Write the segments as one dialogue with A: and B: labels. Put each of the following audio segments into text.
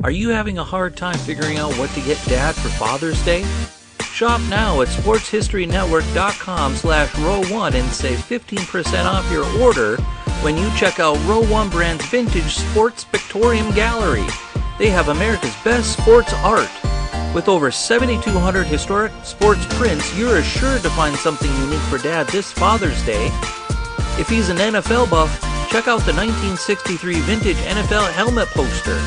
A: Are you having a hard time figuring out what to get Dad for Father's Day? Shop now at sportshistorynetwork.com/row1 and save 15% off your order when you check out Row 1 Brand's Vintage Sports Pictorium Gallery. They have America's best sports art. With over 7,200 historic sports prints, you're assured to find something unique for Dad this Father's Day. If he's an NFL buff, check out the 1963 vintage NFL helmet poster.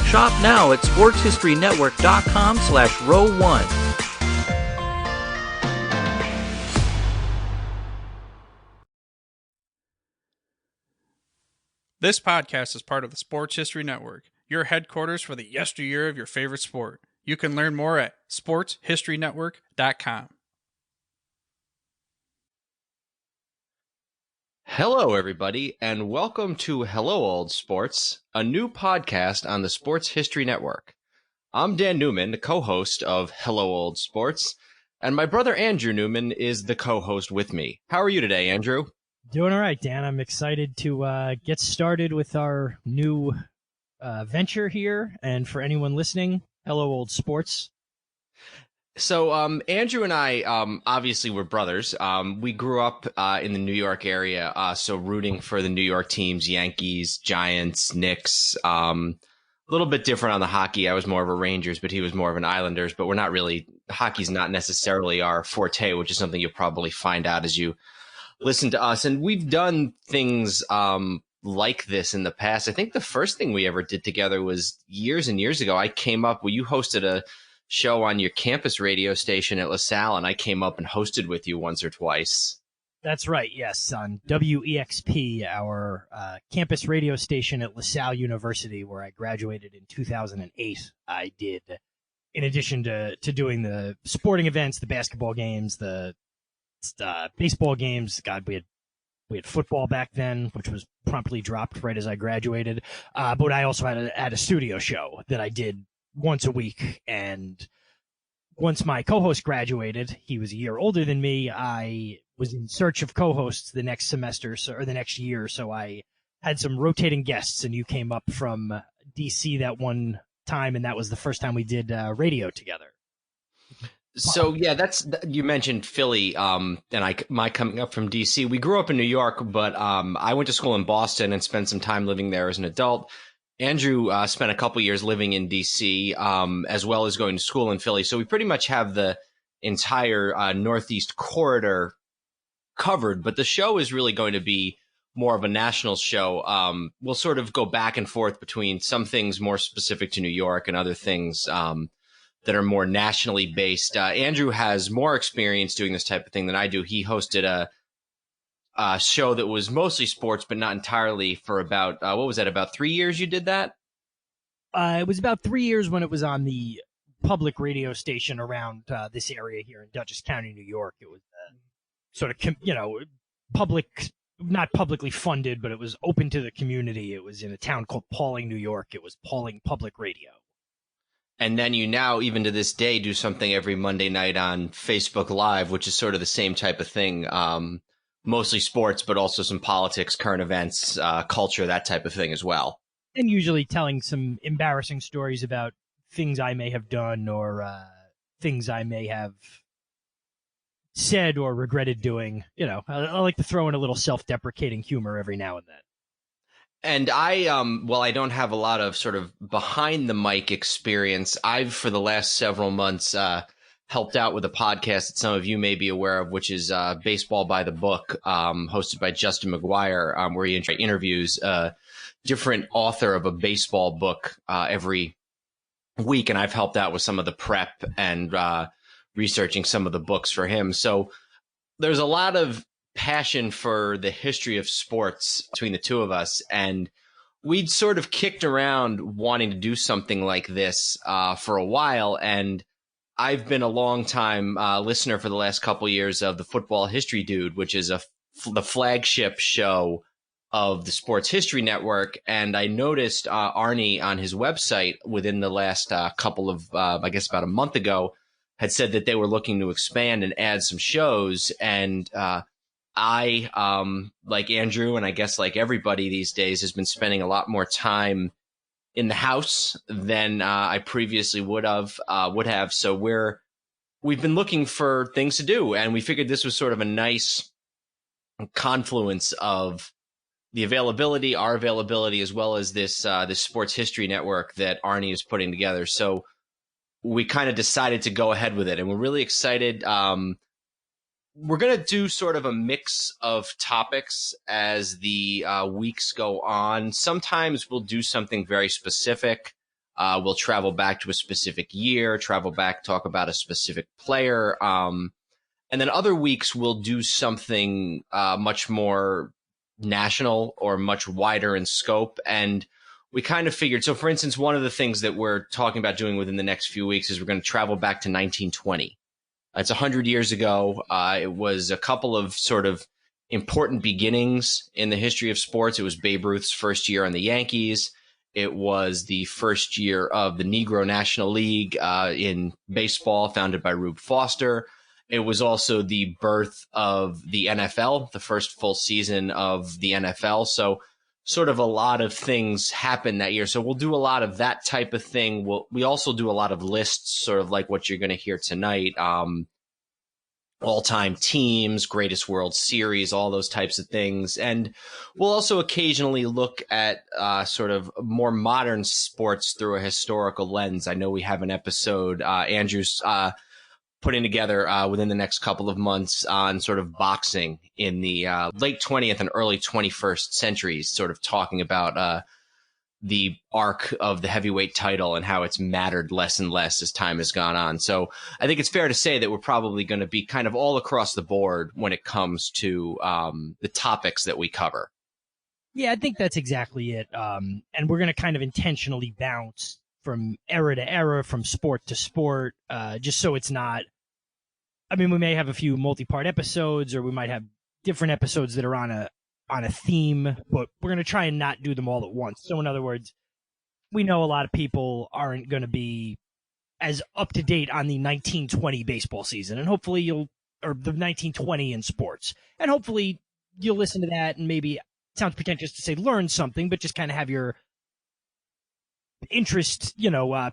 A: Shop now at sportshistorynetwork.com/row1.
B: This podcast is part of the Sports History Network, your headquarters for the yesteryear of your favorite sport. You can learn more at sportshistorynetwork.com.
C: Hello, everybody, and welcome to Hello Old Sports, a new podcast on the Sports History Network. I'm Dan Newman, the co-host of Hello Old Sports, and my brother Andrew Newman is the co-host with me. How are you today, Andrew?
D: Doing all right, Dan. I'm excited to get started with our new venture here, and for anyone listening, Hello Old Sports.
C: So, Andrew and I, obviously we're brothers. We grew up in the New York area, so rooting for the New York teams, Yankees, Giants, Knicks. A little bit different on the hockey. I was more of a Rangers, but he was more of an Islanders. But we're not really, hockey's not necessarily our forte, which is something you'll probably find out as you listen to us. And we've done things like this in the past. I think the first thing we ever did together was years and years ago. I came up, you hosted a show on your campus radio station at LaSalle, and I came up and hosted with you once or twice.
D: That's right, yes, on WEXP, our campus radio station at LaSalle University, where I graduated in 2008. I did, in addition to doing the sporting events, the basketball games, the baseball games. God, we had football back then, which was promptly dropped right as I graduated. But I also had a studio show that I did once a week, and once my co-host graduated, he was a year older than me. I was in search of co-hosts the next semester, or the next year, so I had some rotating guests, and you came up from DC that one time, and that was the first time we did radio together.
C: So yeah, you mentioned Philly, and my coming up from DC. We grew up in New York, but I went to school in Boston and spent some time living there as an adult. Andrew spent a couple years living in DC, as well as going to school in Philly. So we pretty much have the entire Northeast corridor covered. But the show is really going to be more of a national show. We'll sort of go back and forth between some things more specific to New York and other things that are more nationally based. Andrew has more experience doing this type of thing than I do. He hosted a show that was mostly sports, but not entirely, for about, what was that, about 3 years you did that?
D: It was about 3 years when it was on the public radio station around this area here in Dutchess County, New York. It was sort of, public, not publicly funded, but it was open to the community. It was in a town called Pauling, New York. It was Pauling Public Radio.
C: And then you now, even to this day, do something every Monday night on Facebook Live, which is sort of the same type of thing. Mostly sports, but also some politics, current events, culture, that type of thing as well.
D: And usually telling some embarrassing stories about things I may have done, or things I may have said or regretted doing. I like to throw in a little self-deprecating humor every now and then.
C: And while I don't have a lot of sort of behind the mic experience, I've, for the last several months, helped out with a podcast that some of you may be aware of, which is Baseball by the Book, hosted by Justin McGuire, where he interviews a different author of a baseball book every week. And I've helped out with some of the prep and researching some of the books for him. So there's a lot of passion for the history of sports between the two of us. And we'd sort of kicked around wanting to do something like this for a while. And I've been a long time listener for the last couple years of the Football History Dude, which is the flagship show of the Sports History Network. And I noticed Arnie on his website within the last couple of, I guess about a month ago, had said that they were looking to expand and add some shows. And I, like Andrew, and I guess like everybody these days, has been spending a lot more time in the house than I previously would have. So we've been looking for things to do, and we figured this was sort of a nice confluence of the availability, our availability, as well as this sports history network that Arnie is putting together. So we kind of decided to go ahead with it, and we're really excited. We're going to do sort of a mix of topics as the weeks go on. Sometimes we'll do something very specific. We'll travel back to a specific year, talk about a specific player. And then other weeks we'll do something much more national or much wider in scope. And we kind of figured, so for instance, one of the things that we're talking about doing within the next few weeks is we're going to travel back to 1920. It's 100 years ago. It was a couple of sort of important beginnings in the history of sports. It was Babe Ruth's first year on the Yankees. It was the first year of the Negro National League in baseball, founded by Rube Foster. It was also the birth of the NFL, the first full season of the NFL. So sort of a lot of things happened that year. So we'll do a lot of that type of thing. We also do a lot of lists, sort of like what you're going to hear tonight. All-time teams, greatest World Series, all those types of things. And we'll also occasionally look at sort of more modern sports through a historical lens. I know we have an episode, Andrew's putting together within the next couple of months on sort of boxing in the late 20th and early 21st centuries, sort of talking about the arc of the heavyweight title and how it's mattered less and less as time has gone on. So I think it's fair to say that we're probably going to be kind of all across the board when it comes to the topics that we cover.
D: Yeah, I think that's exactly it. And we're going to kind of intentionally bounce from era to era, from sport to sport, just so it's not, I mean, we may have a few multi-part episodes, or we might have different episodes that are on a theme, but we're going to try and not do them all at once. So in other words, we know a lot of people aren't going to be as up to date on the 1920 baseball season, and hopefully or the 1920 in sports, and hopefully you'll listen to that and maybe, it sounds pretentious to say learn something, but just kind of have your interest,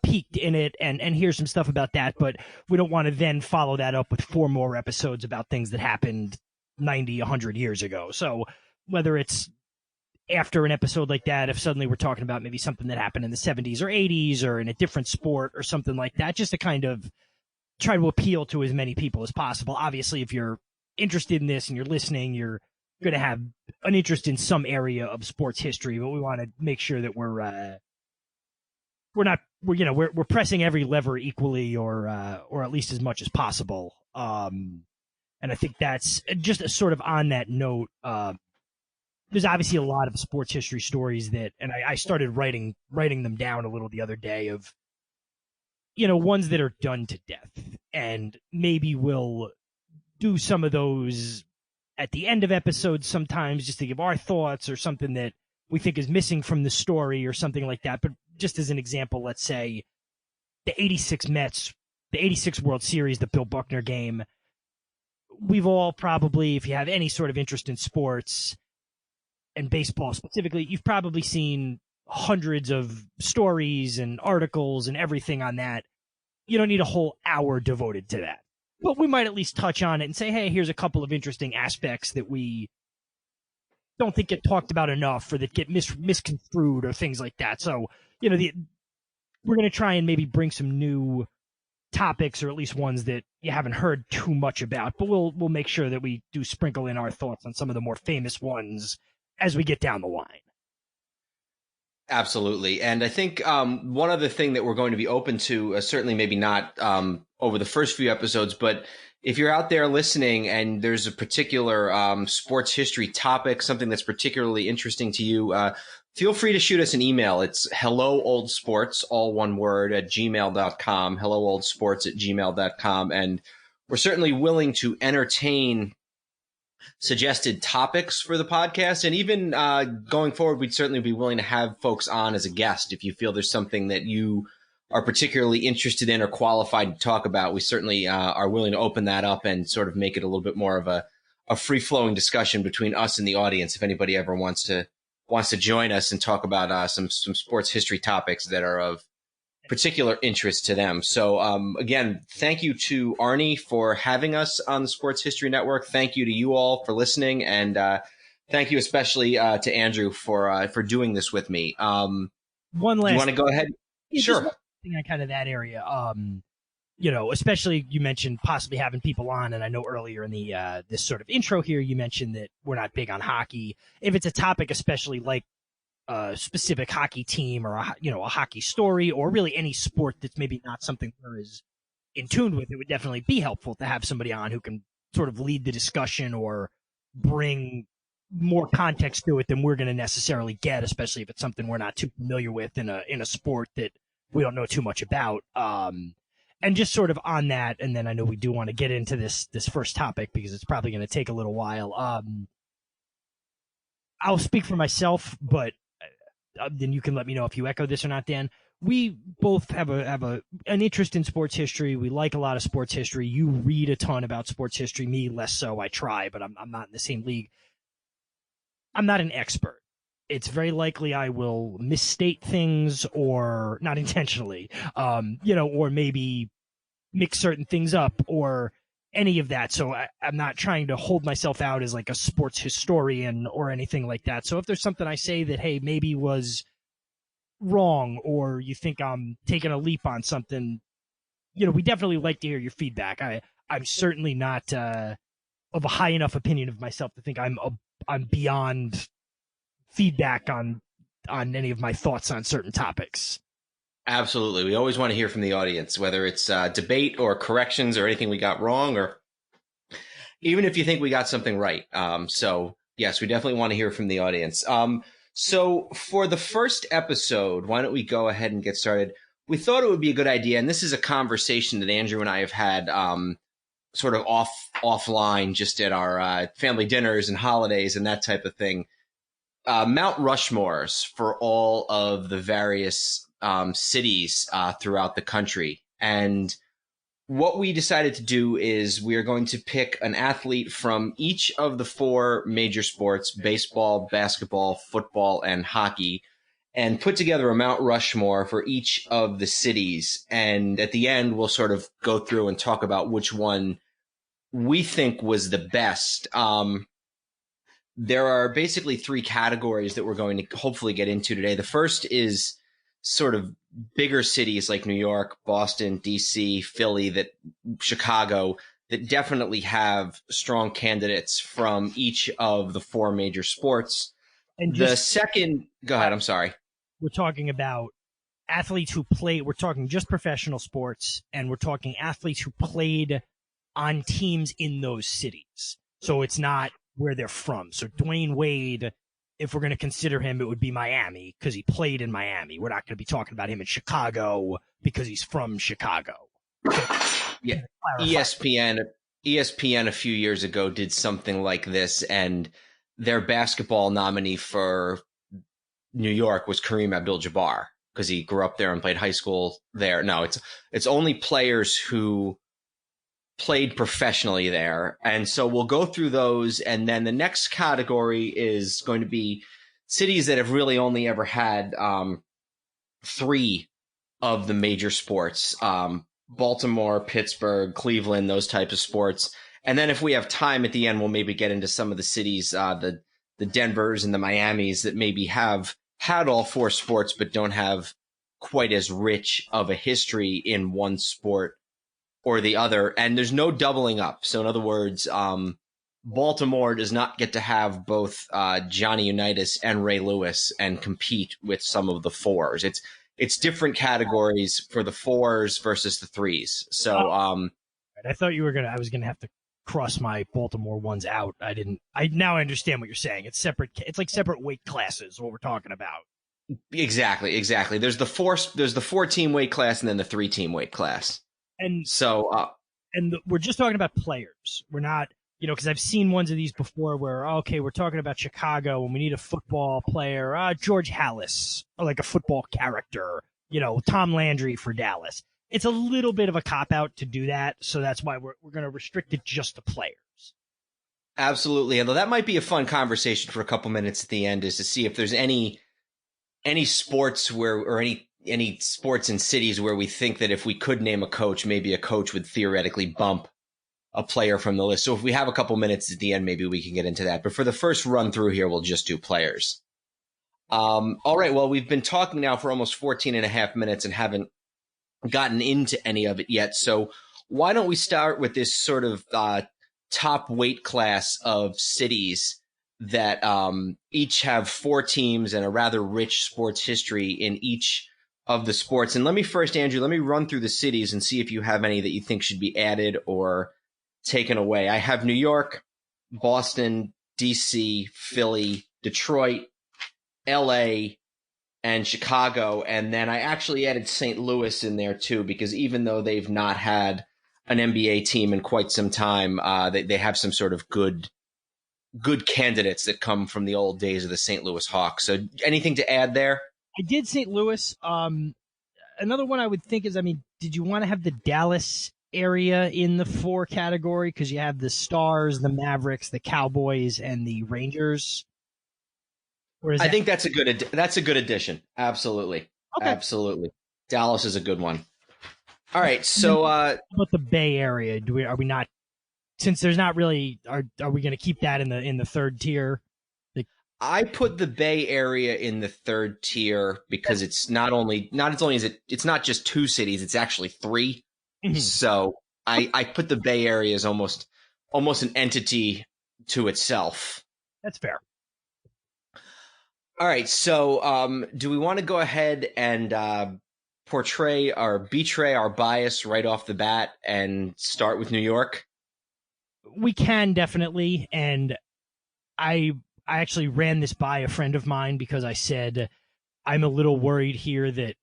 D: peaked in it and hear some stuff about that. But we don't want to then follow that up with 4 more episodes about things that happened 90, 100 years ago. So whether it's after an episode like that, if suddenly we're talking about maybe something that happened in the 70s or 80s or in a different sport or something like that, just to kind of try to appeal to as many people as possible. Obviously, if you're interested in this and you're listening, you're going to have an interest in some area of sports history, but we want to make sure that we're pressing every lever equally, or at least as much as possible. And I think that's just sort of on that note. There's obviously a lot of sports history stories that, and I started writing them down a little the other day, of, ones that are done to death, and maybe we'll do some of those at the end of episodes sometimes, just to give our thoughts or something that we think is missing from the story or something like that. But just as an example, let's say the 86 Mets, the 86 World Series, the Bill Buckner game. We've all probably, if you have any sort of interest in sports and baseball specifically, you've probably seen hundreds of stories and articles and everything on that. You don't need a whole hour devoted to that. But we might at least touch on it and say, hey, here's a couple of interesting aspects that we don't think get talked about enough, or that get misconstrued or things like that. So, we're going to try and maybe bring some new topics, or at least ones that you haven't heard too much about, but we'll make sure that we do sprinkle in our thoughts on some of the more famous ones as we get down the line.
C: Absolutely. And I think one other thing that we're going to be open to, certainly maybe not over the first few episodes, but if you're out there listening and there's a particular sports history topic, something that's particularly interesting to you, feel free to shoot us an email. It's helloOldSports, all one word, at gmail.com, helloOldSports@gmail.com. And we're certainly willing to entertain suggested topics for the podcast. And even going forward, we'd certainly be willing to have folks on as a guest. If you feel there's something that you are particularly interested in or qualified to talk about, we certainly are willing to open that up and sort of make it a little bit more of a free-flowing discussion between us and the audience, if anybody ever wants to wants to join us and talk about some sports history topics that are of particular interest to them. So again, thank you to Arnie for having us on the Sports History Network. Thank you to you all for listening, and thank you especially to Andrew for doing this with me.
D: One last.
C: Do you want to go ahead?
D: Yeah,
C: Sure.
D: just one thing on kind of that area. Especially you mentioned possibly having people on, and I know earlier in the this sort of intro here, you mentioned that we're not big on hockey. If it's a topic, especially like a specific hockey team or a hockey story, or really any sport that's maybe not something we're as in tune with, it would definitely be helpful to have somebody on who can sort of lead the discussion or bring more context to it than we're going to necessarily get, especially if it's something we're not too familiar with in a sport that we don't know too much about. And just sort of on that, and then I know we do want to get into this first topic because it's probably going to take a little while. I'll speak for myself, but then you can let me know if you echo this or not, Dan. We both have an interest in sports history. We like a lot of sports history. You read a ton about sports history, me less so. I try, but I'm not in the same league. I'm not an expert. It's very likely I will misstate things, or not intentionally, or maybe mix certain things up or any of that. So I'm not trying to hold myself out as like a sports historian or anything like that. So if there's something I say that, hey, maybe was wrong, or you think I'm taking a leap on something, we definitely like to hear your feedback. I'm certainly not of a high enough opinion of myself to think I'm beyond feedback on any of my thoughts on certain topics.
C: Absolutely. We always want to hear from the audience, whether it's debate or corrections or anything we got wrong, or even if you think we got something right. So yes, we definitely want to hear from the audience. So for the first episode, why don't we go ahead and get started? We thought it would be a good idea, and this is a conversation that Andrew and I have had sort of offline, just at our family dinners and holidays and that type of thing. Mount Rushmores for all of the various cities throughout the country. And what we decided to do is we are going to pick an athlete from each of the four major sports: baseball, basketball, football, and hockey, and put together a Mount Rushmore for each of the cities. And at the end, we'll sort of go through and talk about which one we think was the best. There are basically three categories that we're going to hopefully get into today. The first is sort of bigger cities like New York, Boston, DC, Philly, Chicago, that definitely have strong candidates from each of the four major sports. And the second, go ahead, I'm sorry.
D: We're talking about athletes who play, we're talking just professional sports, and we're talking athletes who played on teams in those cities. So it's not where they're from. So Dwayne Wade, if we're going to consider him, it would be Miami because he played in Miami. We're not going to be talking about him in Chicago because he's from Chicago.
C: Yeah, ESPN a few years ago did something like this, and their basketball nominee for New York was Kareem Abdul-Jabbar because he grew up there and played high school there. No, it's only players who played professionally there. And so we'll go through those. And then the next category is going to be cities that have really only ever had three of the major sports: Baltimore, Pittsburgh, Cleveland, those types of sports. And then if we have time at the end, we'll maybe get into some of the cities, the Denvers and the Miamis that maybe have had all four sports, but don't have quite as rich of a history in one sport or the other. And there's no doubling up. So in other words, Baltimore does not get to have both Johnny Unitas and Ray Lewis and compete with some of the fours. It's different categories for the fours versus the threes. So
D: I thought I was gonna have to cross my Baltimore ones out. Now I understand what you're saying. It's separate. It's like separate weight classes. What we're talking about.
C: Exactly. There's the 4-team weight class and then the 3-team weight class.
D: And
C: so,
D: we're just talking about players. We're not, because I've seen ones of these before where, okay, we're talking about Chicago and we need a football player, George Halas, or like a football character, Tom Landry for Dallas. It's a little bit of a cop out to do that. So that's why we're going to restrict it just to players.
C: Absolutely. Although that might be a fun conversation for a couple minutes at the end, is to see if there's any sports or any sports in cities where we think that if we could name a coach, maybe a coach would theoretically bump a player from the list. So if we have a couple minutes at the end, maybe we can get into that. But for the first run through here, we'll just do players. All right. Well, we've been talking now for almost 14 and a half minutes and haven't gotten into any of it yet. So why don't we start with this sort of top weight class of cities that each have 4 teams and a rather rich sports history in each of the sports. And let me first, Andrew, let me run through the cities and see if you have any that you think should be added or taken away. I have New York, Boston, DC, Philly, Detroit, LA, and Chicago. And then I actually added St. Louis in there too, because even though they've not had an NBA team in quite some time, they have some sort of good candidates that come from the old days of the St. Louis Hawks. So anything to add there?
D: I did St. Louis. Another one I would think is, did you want to have the Dallas area in the 4 category? Because you have the Stars, the Mavericks, the Cowboys, and the Rangers.
C: I think that's a good addition. Absolutely. Okay. Absolutely. Dallas is a good one. All right. So
D: how about the Bay Area? Are we not, since there's not really, are we going to keep that in the 3rd tier?
C: I put the Bay Area in the 3rd tier because it's not just 2 cities, it's actually 3. Mm-hmm. So I put the Bay Area as almost an entity to itself.
D: That's fair.
C: All right. So do we want to go ahead and betray our bias right off the bat and start with New York?
D: We can definitely. And I actually ran this by a friend of mine because I said I'm a little worried here that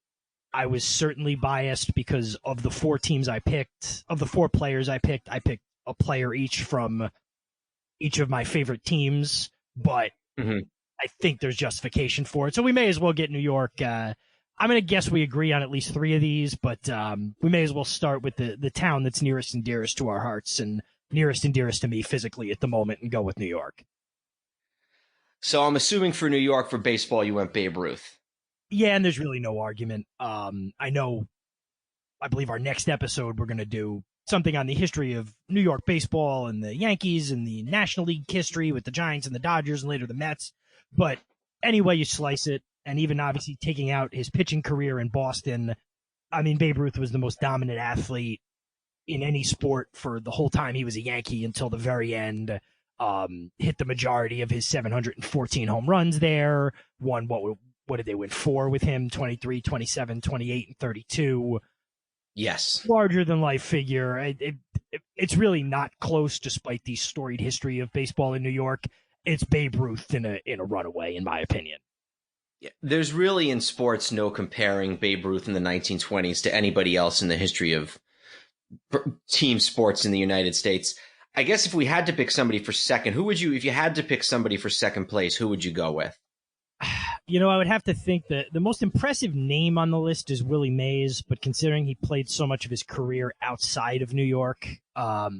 D: I was certainly biased because of the 4 teams I picked. Of the 4 players I picked a player each from each of my favorite teams, but I think there's justification for it. So we may as well get New York. I'm going to guess we agree on at least 3 of these, but we may as well start with the town that's nearest and dearest to our hearts and nearest and dearest to me physically at the moment and go with New York.
C: So I'm assuming for New York, for baseball, you went Babe Ruth.
D: Yeah, and there's really no argument. I believe our next episode, we're going to do something on the history of New York baseball and the Yankees and the National League history with the Giants and the Dodgers and later the Mets. But any way you slice it, and even obviously taking out his pitching career in Boston, Babe Ruth was the most dominant athlete in any sport for the whole time he was a Yankee until the very end. Hit the majority of his 714 home runs there. Won, what did they win? 4 with him, 23, 27, 28, and 32.
C: Yes.
D: Larger than life figure. It's really not close despite the storied history of baseball in New York. It's Babe Ruth in a runaway, in my opinion.
C: Yeah, there's really in sports no comparing Babe Ruth in the 1920s to anybody else in the history of team sports in the United States. I guess if we had to pick somebody for second, if you had to pick somebody for second place, who would you go with?
D: I would have to think that the most impressive name on the list is Willie Mays, but considering he played so much of his career outside of New York, I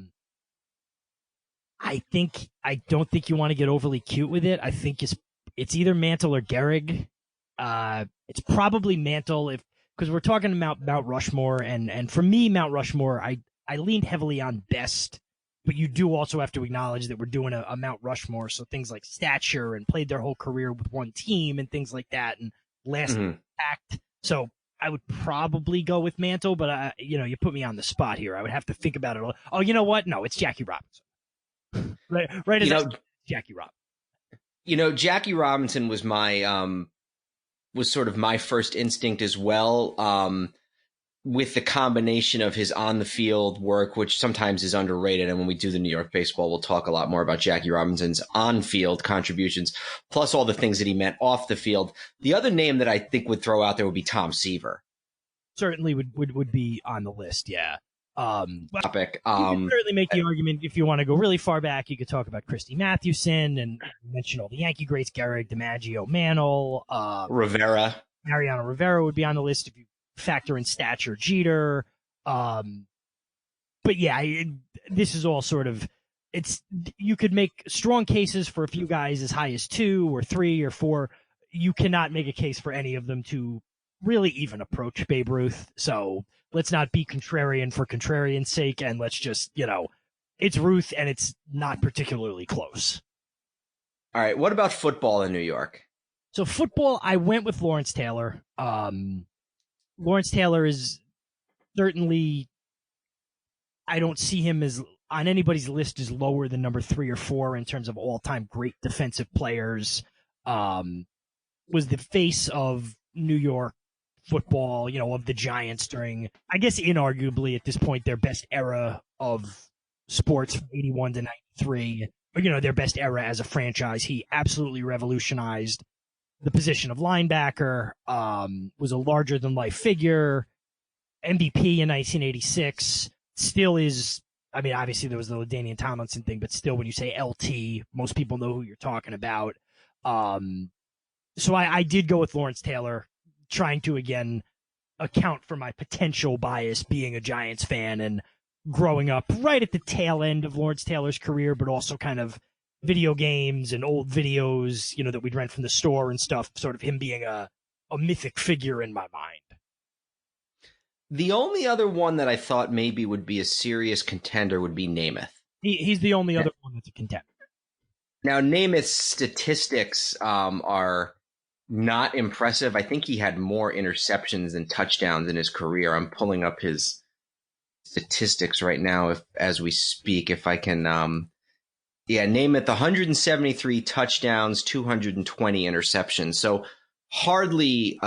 D: don't think you want to get overly cute with it. I think it's either Mantle or Gehrig. It's probably Mantle because we're talking about Mount Rushmore, and for me, Mount Rushmore, I leaned heavily on best, but you do also have to acknowledge that we're doing a Mount Rushmore, so things like stature and played their whole career with one team and things like that, and last impact. So I would probably go with Mantle, but you put me on the spot here. I would have to think about it. Oh, you know what? No, it's Jackie Robinson. right as Jackie Robinson.
C: Jackie Robinson was my was sort of my first instinct as well. With the combination of his on the field work, which sometimes is underrated. And when we do the New York baseball, we'll talk a lot more about Jackie Robinson's on field contributions, plus all the things that he meant off the field. The other name that I think would throw out there would be Tom Seaver.
D: Certainly would be on the list. Yeah.
C: Topic.
D: You can certainly make the argument if you want to go really far back. You could talk about Christy Mathewson and mention all the Yankee greats: Gehrig, DiMaggio, Mantle,
C: Rivera.
D: Mariano Rivera would be on the list if you factor in stature, Jeter. But yeah, this is all sort of you could make strong cases for a few guys as high as 2 or 3 or 4. You cannot make a case for any of them to really even approach Babe Ruth. So let's not be contrarian for contrarian's sake, and let's just, it's Ruth, and it's not particularly close.
C: All right. What about football in New York?
D: So football, I went with Lawrence Taylor. Lawrence Taylor is certainly, I don't see him as on anybody's list as lower than number 3 or 4 in terms of all-time great defensive players. Was the face of New York football, of the Giants during, I guess, inarguably at this point, their best era of sports from 81 to 93, or, their best era as a franchise. He absolutely revolutionized the position of linebacker, was a larger than life figure, MVP in 1986, still is, I mean, obviously there was the LaDainian Tomlinson thing, but still when you say LT, most people know who you're talking about. So I did go with Lawrence Taylor, trying to, again, account for my potential bias being a Giants fan and growing up right at the tail end of Lawrence Taylor's career, but also kind of video games and old videos, that we'd rent from the store and stuff, sort of him being a mythic figure in my mind.
C: The only other one that I thought maybe would be a serious contender would be Namath.
D: He's the only other one that's a contender.
C: Now, Namath's statistics are not impressive. I think he had more interceptions than touchdowns in his career. I'm pulling up his statistics right now as we speak, if I can. Namath, 173 touchdowns, 220 interceptions. So hardly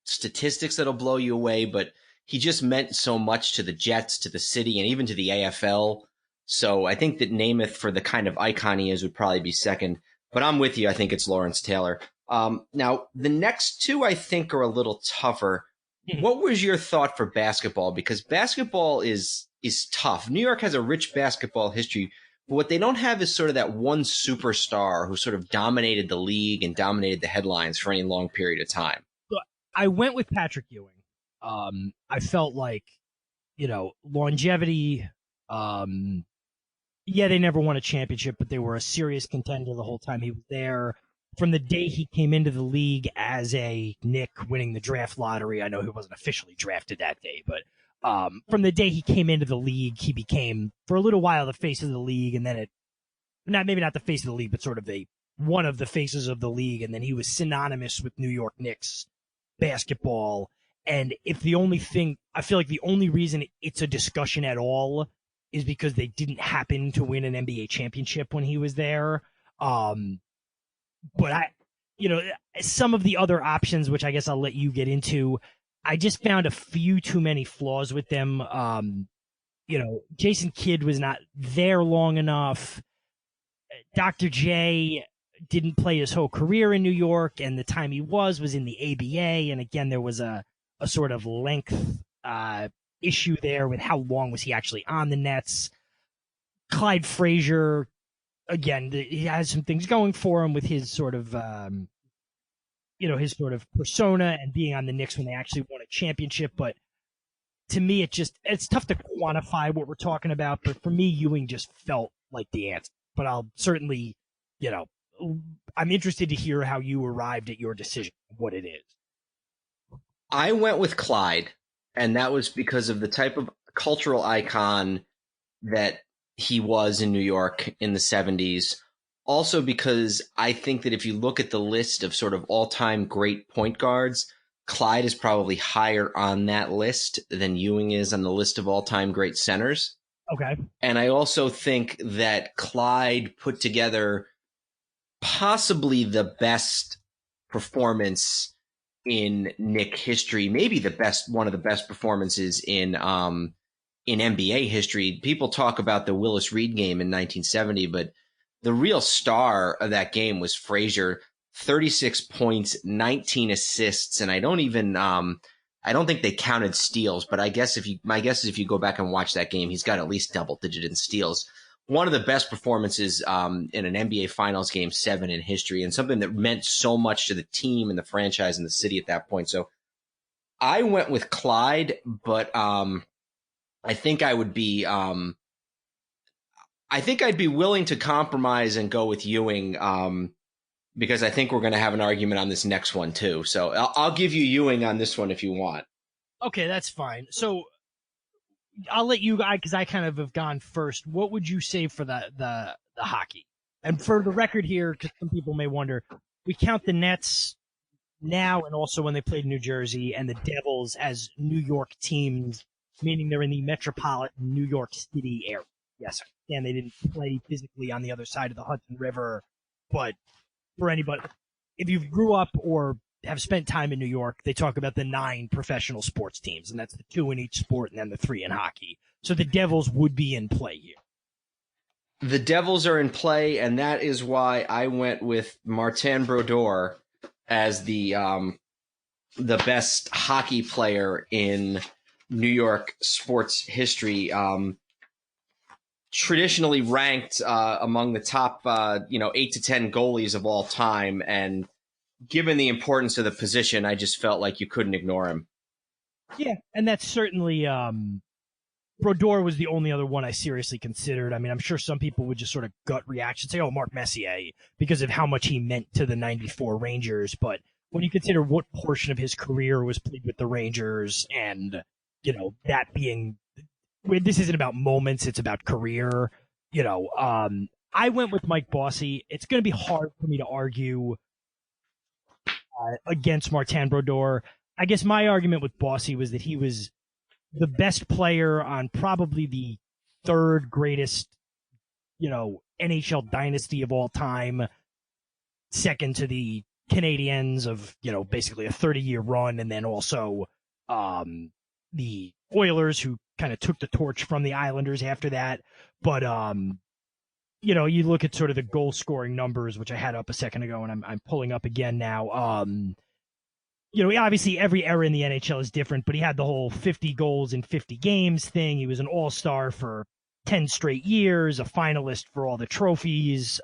C: statistics that'll blow you away, but he just meant so much to the Jets, to the city, and even to the AFL. So I think that Namath, for the kind of icon he is, would probably be second. But I'm with you. I think it's Lawrence Taylor. Now, the next two I think are a little tougher. What was your thought for basketball? Because basketball is tough. New York has a rich basketball history, but what they don't have is sort of that one superstar who sort of dominated the league and dominated the headlines for any long period of time.
D: I went with Patrick Ewing. I felt like, longevity. They never won a championship, but they were a serious contender the whole time he was there. From the day he came into the league as a Knick, winning the draft lottery, I know he wasn't officially drafted that day, but from the day he came into the league, he became, for a little while, the face of the league, and then maybe not the face of the league, but sort of one of the faces of the league, and then he was synonymous with New York Knicks basketball. And I feel like the only reason it's a discussion at all is because they didn't happen to win an NBA championship when he was there. But some of the other options, which I guess I'll let you get into, I just found a few too many flaws with them. Jason Kidd was not there long enough. Dr. J didn't play his whole career in New York, and the time he was in the ABA. And again, there was a sort of length issue there with how long was he actually on the Nets. Clyde Frazier, again, he has some things going for him with his sort of, his sort of persona and being on the Knicks when they actually won a championship. But to me, it's tough to quantify what we're talking about. But for me, Ewing just felt like the answer. But I'll certainly, I'm interested to hear how you arrived at your decision, what it is.
C: I went with Clyde, and that was because of the type of cultural icon that he was in New York in the 70s. Also because I think that if you look at the list of sort of all-time great point guards, Clyde is probably higher on that list than Ewing is on the list of all-time great centers.
D: Okay.
C: And I also think that Clyde put together possibly the best performance in Knick history, maybe one of the best performances in NBA history. People talk about the Willis Reed game in 1970, but the real star of that game was Frazier. 36 points, 19 assists, and I don't think they counted steals, but my guess is if you go back and watch that game, he's got at least double digit in steals. One of the best performances in an NBA Finals Game 7 in history, and something that meant so much to the team and the franchise and the city at that point. So I went with Clyde, but I think I would be. I think I'd be willing to compromise and go with Ewing, because I think we're going to have an argument on this next one too. So I'll give you Ewing on this one if you want.
D: Okay, that's fine. So I'll let you, because I kind of have gone first. What would you say for the hockey? And for the record here, because some people may wonder, we count the Nets now and also when they played New Jersey and the Devils as New York teams, meaning they're in the metropolitan New York City area. Yes, and they didn't play physically on the other side of the Hudson River, but for anybody, if you grew up or have spent time in New York, they talk about the 9 professional sports teams, and that's the 2 in each sport and then the 3 in hockey. So the Devils would be in play here.
C: The Devils are in play, and that is why I went with Martin Brodeur as the best hockey player in New York sports history. Traditionally ranked among the top 8 to 10 goalies of all time, and given the importance of the position, I just felt like you couldn't ignore him.
D: Yeah, and that's certainly Brodeur was the only other one I seriously considered. I mean, I'm sure some people would just sort of gut reaction say, "Oh, Mark Messier," because of how much he meant to the '94 Rangers. But when you consider what portion of his career was played with the Rangers, and that being, this isn't about moments, it's about career. I went with Mike Bossy. It's going to be hard for me to argue against Martin Brodeur. I guess my argument with Bossy was that he was the best player on probably the 3rd greatest, NHL dynasty of all time, second to the Canadiens of, basically a 30-year run, and then also the Oilers, who kind of took the torch from the Islanders after that. But you look at sort of the goal scoring numbers, which I had up a second ago, and I'm pulling up again now. Obviously every era in the NHL is different, but he had the whole 50 goals in 50 games thing. He was an all-star for 10 straight years, a finalist for all the trophies.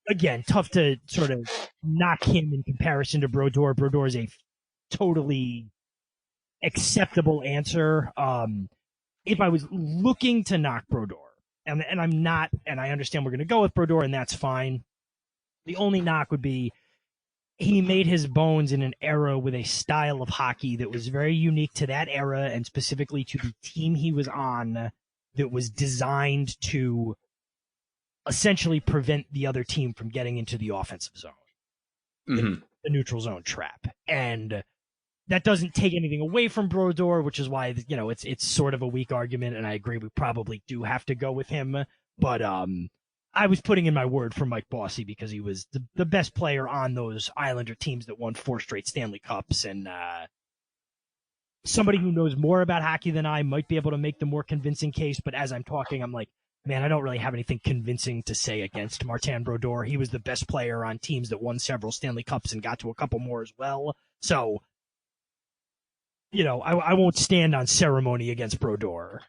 D: Again, tough to sort of knock him in comparison to Brodeur. Brodeur is a totally acceptable answer. If I was looking to knock Brodeur, and I'm not, and I understand we're going to go with Brodeur, and that's fine. The only knock would be he made his bones in an era with a style of hockey that was very unique to that era and specifically to the team he was on, that was designed to essentially prevent the other team from getting into the offensive zone, the neutral zone trap. And that doesn't take anything away from Brodeur, which is why, it's sort of a weak argument, and I agree we probably do have to go with him. But I was putting in my word for Mike Bossy because he was the best player on those Islander teams that won 4 straight Stanley Cups, and somebody who knows more about hockey than I might be able to make the more convincing case. But as I'm talking, I'm like, man, I don't really have anything convincing to say against Martin Brodeur. He was the best player on teams that won several Stanley Cups and got to a couple more as well. So, I won't stand on ceremony against Brodeur.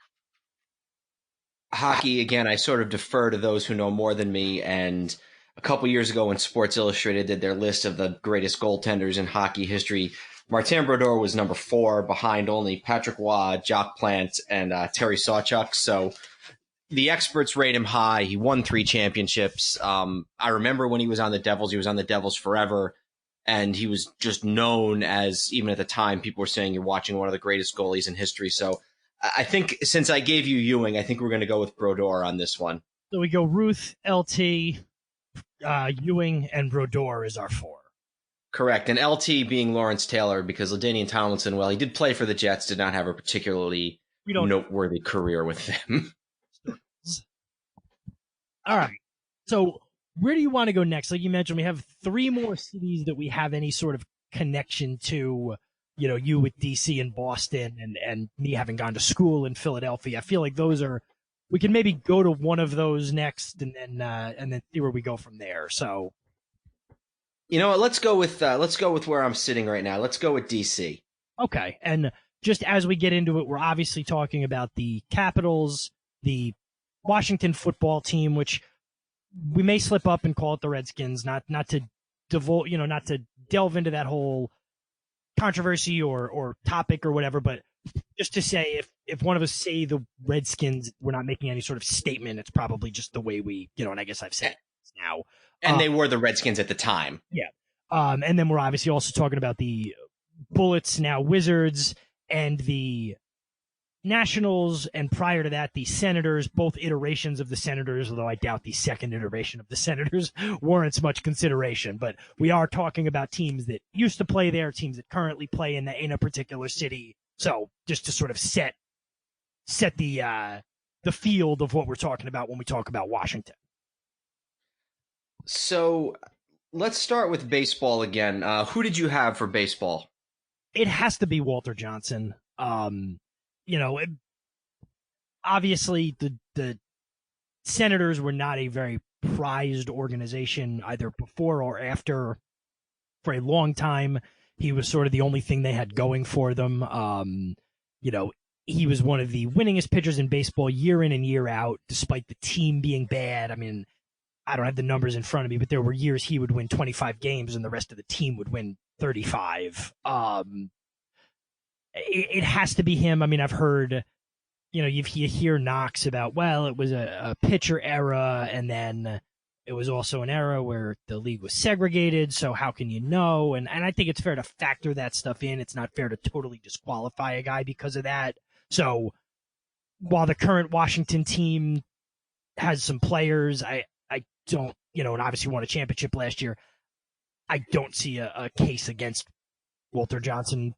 C: Hockey, again, I sort of defer to those who know more than me. And a couple years ago when Sports Illustrated did their list of the greatest goaltenders in hockey history, Martin Brodeur was number 4, behind only Patrick Waugh, Jacques Plante, and Terry Sawchuk. So the experts rate him high. He won 3 championships. I remember when he was on the Devils, he was on the Devils forever. And he was just known as, even at the time, people were saying you're watching one of the greatest goalies in history. So I think since I gave you Ewing, I think we're going to go with Brodeur on this one.
D: So we go Ruth, LT, Ewing, and Brodeur is our 4.
C: Correct. And LT being Lawrence Taylor, because LaDainian Tomlinson, well, he did play for the Jets, did not have a particularly noteworthy career with them.
D: All right. So where do you want to go next? Like you mentioned, we have 3 more cities that we have any sort of connection to, you with DC and Boston, and me having gone to school in Philadelphia. I feel like we can maybe go to one of those next and then see where we go from there. So,
C: you know what? Let's go with where I'm sitting right now. Let's go with DC.
D: Okay. And just as we get into it, we're obviously talking about the Capitals, the Washington football team, which we may slip up and call it the Redskins, not to delve into that whole controversy or topic or whatever, but just to say, if one of us say the Redskins, we're not making any sort of statement. It's probably just the way we, and I guess I've said it now.
C: And they were the Redskins at the time.
D: Yeah. And then we're obviously also talking about the Bullets, now Wizards, and the Nationals, and prior to that, the Senators, both iterations of the Senators, although I doubt the second iteration of the Senators warrants much consideration. But we are talking about teams that used to play there, teams that currently play in a particular city. So just to sort of set the field of what we're talking about when we talk about Washington.
C: So let's start with baseball again. Who did you have for baseball?
D: It has to be Walter Johnson. Obviously the Senators were not a very prized organization either before or after. For a long time, he was sort of the only thing they had going for them. He was one of the winningest pitchers in baseball year in and year out, despite the team being bad. I mean, I don't have the numbers in front of me, but there were years he would win 25 games and the rest of the team would win 35. It has to be him. I mean, I've heard, you hear knocks about, well, it was a pitcher era, and then it was also an era where the league was segregated, so how can you know? And I think it's fair to factor that stuff in. It's not fair to totally disqualify a guy because of that. So while the current Washington team has some players, I don't, and obviously won a championship last year, I don't see a case against Walter Johnson,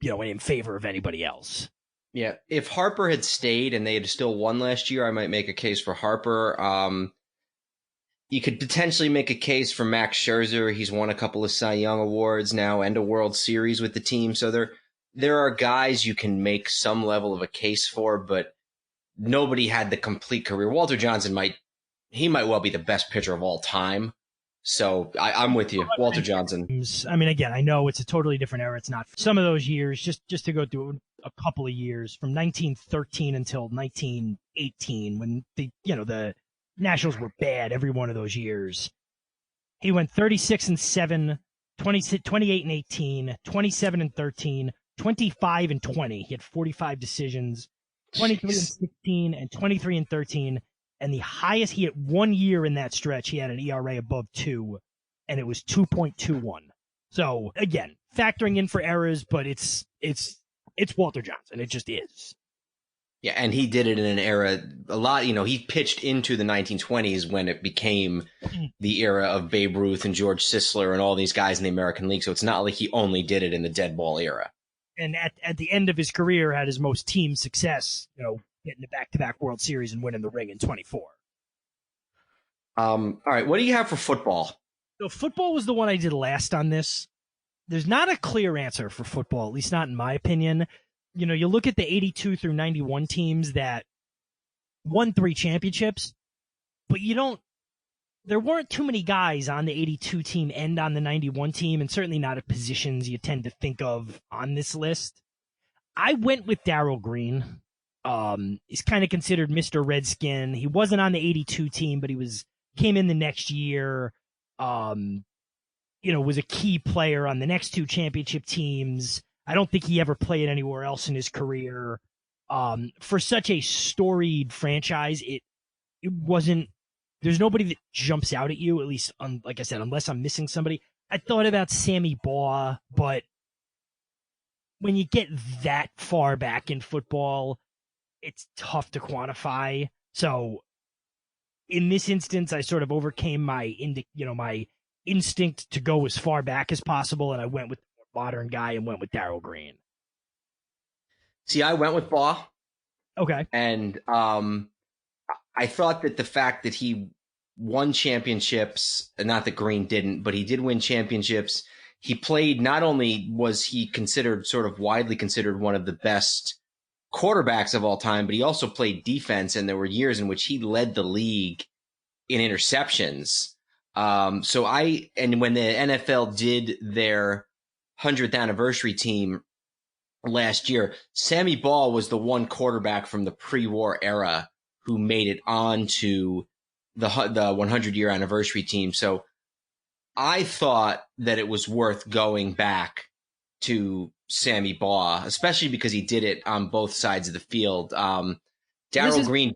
D: in favor of anybody else.
C: Yeah, if Harper had stayed and they had still won last year, I might make a case for Harper. You could potentially make a case for Max Scherzer. He's won a couple of Cy Young awards now and a World Series with the team. So there are guys you can make some level of a case for, but nobody had the complete career. Walter Johnson might well be the best pitcher of all time. So I'm with you, Walter Johnson.
D: I mean, again, I know it's a totally different era. It's not some of those years, just to go through a couple of years from 1913 until 1918 when the Nationals were bad every one of those years. He went 36-7, 28-18, 27-13, 25-20. He had 45 decisions, 23-16, and 23-13. And the highest, he had 1 year in that stretch, he had an ERA above 2, and it was 2.21. So again, factoring in for errors, but it's Walter Johnson. It just is.
C: Yeah, and he did it in an era a lot. He pitched into the 1920s when it became the era of Babe Ruth and George Sisler and all these guys in the American League. So it's not like he only did it in the dead ball era.
D: And at the end of his career, had his most team success, getting the back-to-back World Series and winning the ring in 24.
C: All right, what do you have for football?
D: So football was the one I did last on this. There's not a clear answer for football, at least not in my opinion. You look at the 82 through 91 teams that won 3 championships, but there weren't too many guys on the 82 team and on the 91 team, and certainly not at positions you tend to think of on this list. I went with Darrell Green. He's kind of considered Mr. Redskin. He wasn't on the 82 team, but he came in the next year. Was a key player on the next 2 championship teams. I don't think he ever played anywhere else in his career. For such a storied franchise, it wasn't. There's nobody that jumps out at you, at least, like I said, unless I'm missing somebody. I thought about Sammy Baugh, but when you get that far back in football, it's tough to quantify. So in this instance, I sort of overcame my instinct to go as far back as possible, and I went with the more modern guy and went with Darrell Green.
C: See, I went with Baugh.
D: Okay.
C: And I thought that the fact that he won championships, and not that Green didn't, but he did win championships. He played, not only was he considered sort of widely considered one of the best quarterbacks of all time, but he also played defense, and there were years in which he led the league in interceptions. And when the NFL did their 100th anniversary team last year, Sammy Baugh was the one quarterback from the pre-war era who made it on to the 100-year anniversary team. So I thought that it was worth going back to Sammy Baugh, especially because he did it on both sides of the field. Daryl Green.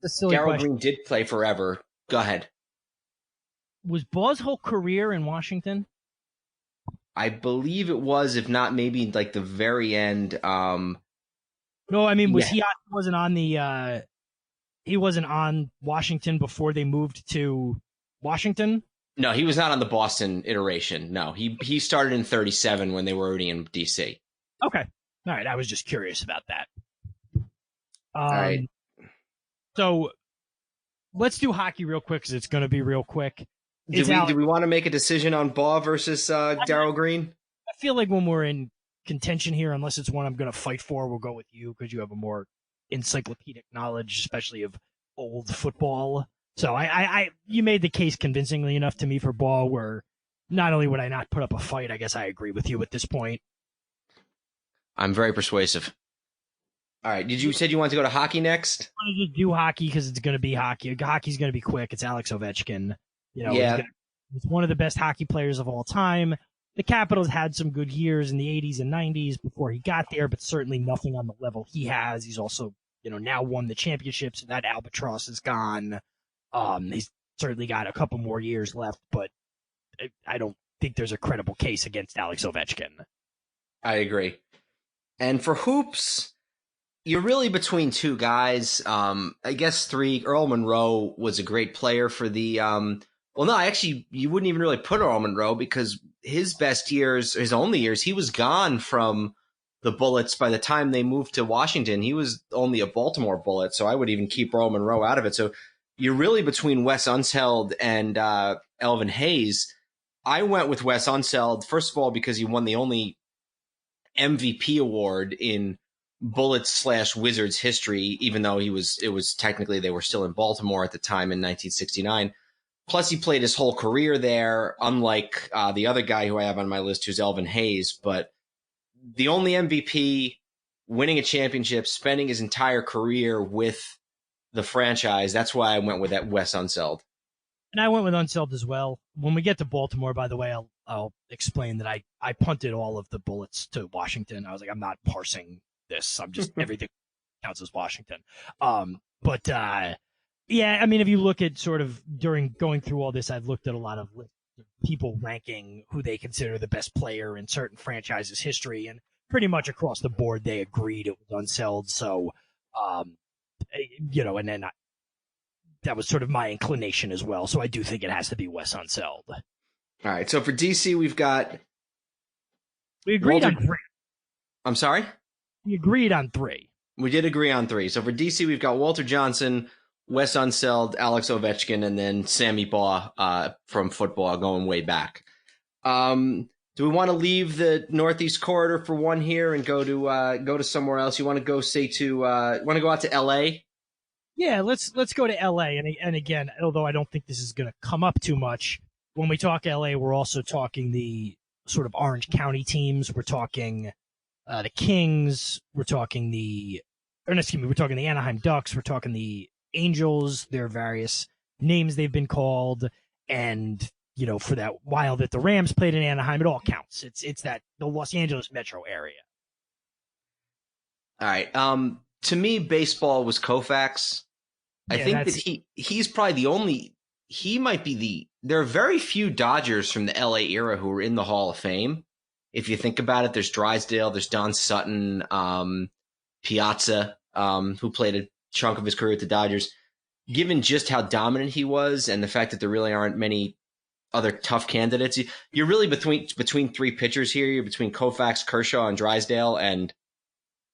D: A silly
C: Daryl
D: question.
C: Green did play forever. Go ahead.
D: Was Baugh's whole career in Washington?
C: I believe it was, if not maybe like the very end.
D: No, I mean, he wasn't on the he wasn't on Washington before they moved to Washington?
C: No, he was not on the Boston iteration. No, he started in 37 when they were already in DC.
D: Okay. All right. I was just curious about that.
C: All right.
D: So let's do hockey real quick because it's going to be real quick.
C: Do we want to make a decision on Baugh versus Daryl Green?
D: I feel like when we're in contention here, unless it's one I'm going to fight for, we'll go with you because you have a more encyclopedic knowledge, especially of old football. So you made the case convincingly enough to me for Baugh where not only would I not put up a fight, I guess I agree with you at this point.
C: I'm very persuasive. All right. You said you wanted to go to hockey next?
D: I want to just do hockey because it's going to be hockey. Hockey's going to be quick. It's Alex Ovechkin. He's one of the best hockey players of all time. The Capitals had some good years in the 80s and 90s before he got there, but certainly nothing on the level he has. He's also, now won the championship, so that albatross is gone. He's certainly got a couple more years left, but I don't think there's a credible case against Alex Ovechkin.
C: I agree. And for hoops, you're really between two guys. I guess three. Earl Monroe was a great player for the well, no, actually, you wouldn't even really put Earl Monroe because his best years, his only years, he was gone from the Bullets by the time they moved to Washington. He was only a Baltimore Bullet, so I would even keep Earl Monroe out of it. So you're really between Wes Unseld and Elvin Hayes. I went with Wes Unseld, first of all, because he won the only MVP award in Bullets/Wizards history, even though it was technically they were still in Baltimore at the time in 1969. Plus, he played his whole career there, unlike the other guy who I have on my list, who's Elvin Hayes. But the only MVP, winning a championship, spending his entire career with the franchise. That's why I went with that Wes Unseld.
D: And I went with Unseld as well. When we get to Baltimore, by the way, I'll explain that I punted all of the Bullets to Washington. I was like, I'm not parsing this. I'm just everything counts as Washington. Yeah, I mean, if you look at sort of during going through all this, I've looked at a lot of people ranking who they consider the best player in certain franchises' history, and pretty much across the board, they agreed it was Unseld. So, and then that was sort of my inclination as well. So I do think it has to be Wes Unseld.
C: All right. So for DC, we
D: agreed on 3.
C: I'm sorry?
D: We agreed on 3.
C: We did agree on 3. So for DC, we've got Walter Johnson, Wes Unseld, Alex Ovechkin, and then Sammy Baugh from football going way back. Do we want to leave the Northeast corridor for one here and go to somewhere else? You want to go want to go out to LA?
D: Yeah, let's go to LA. And again, although I don't think this is going to come up too much, when we talk LA, we're also talking the sort of Orange County teams. We're talking the Kings. We're talking we're talking the Anaheim Ducks. We're talking the Angels, their various names they've been called, and for that while that the Rams played in Anaheim, it all counts. It's that the Los Angeles metro area.
C: All right. To me, baseball was Koufax. I think that he's probably the only. He might be there are very few Dodgers from the LA era who are in the Hall of Fame. If you think about it, there's Drysdale, there's Don Sutton, Piazza, who played a chunk of his career with the Dodgers. Given just how dominant he was and the fact that there really aren't many other tough candidates, you're really between 3 pitchers here. You're between Koufax, Kershaw, and Drysdale, and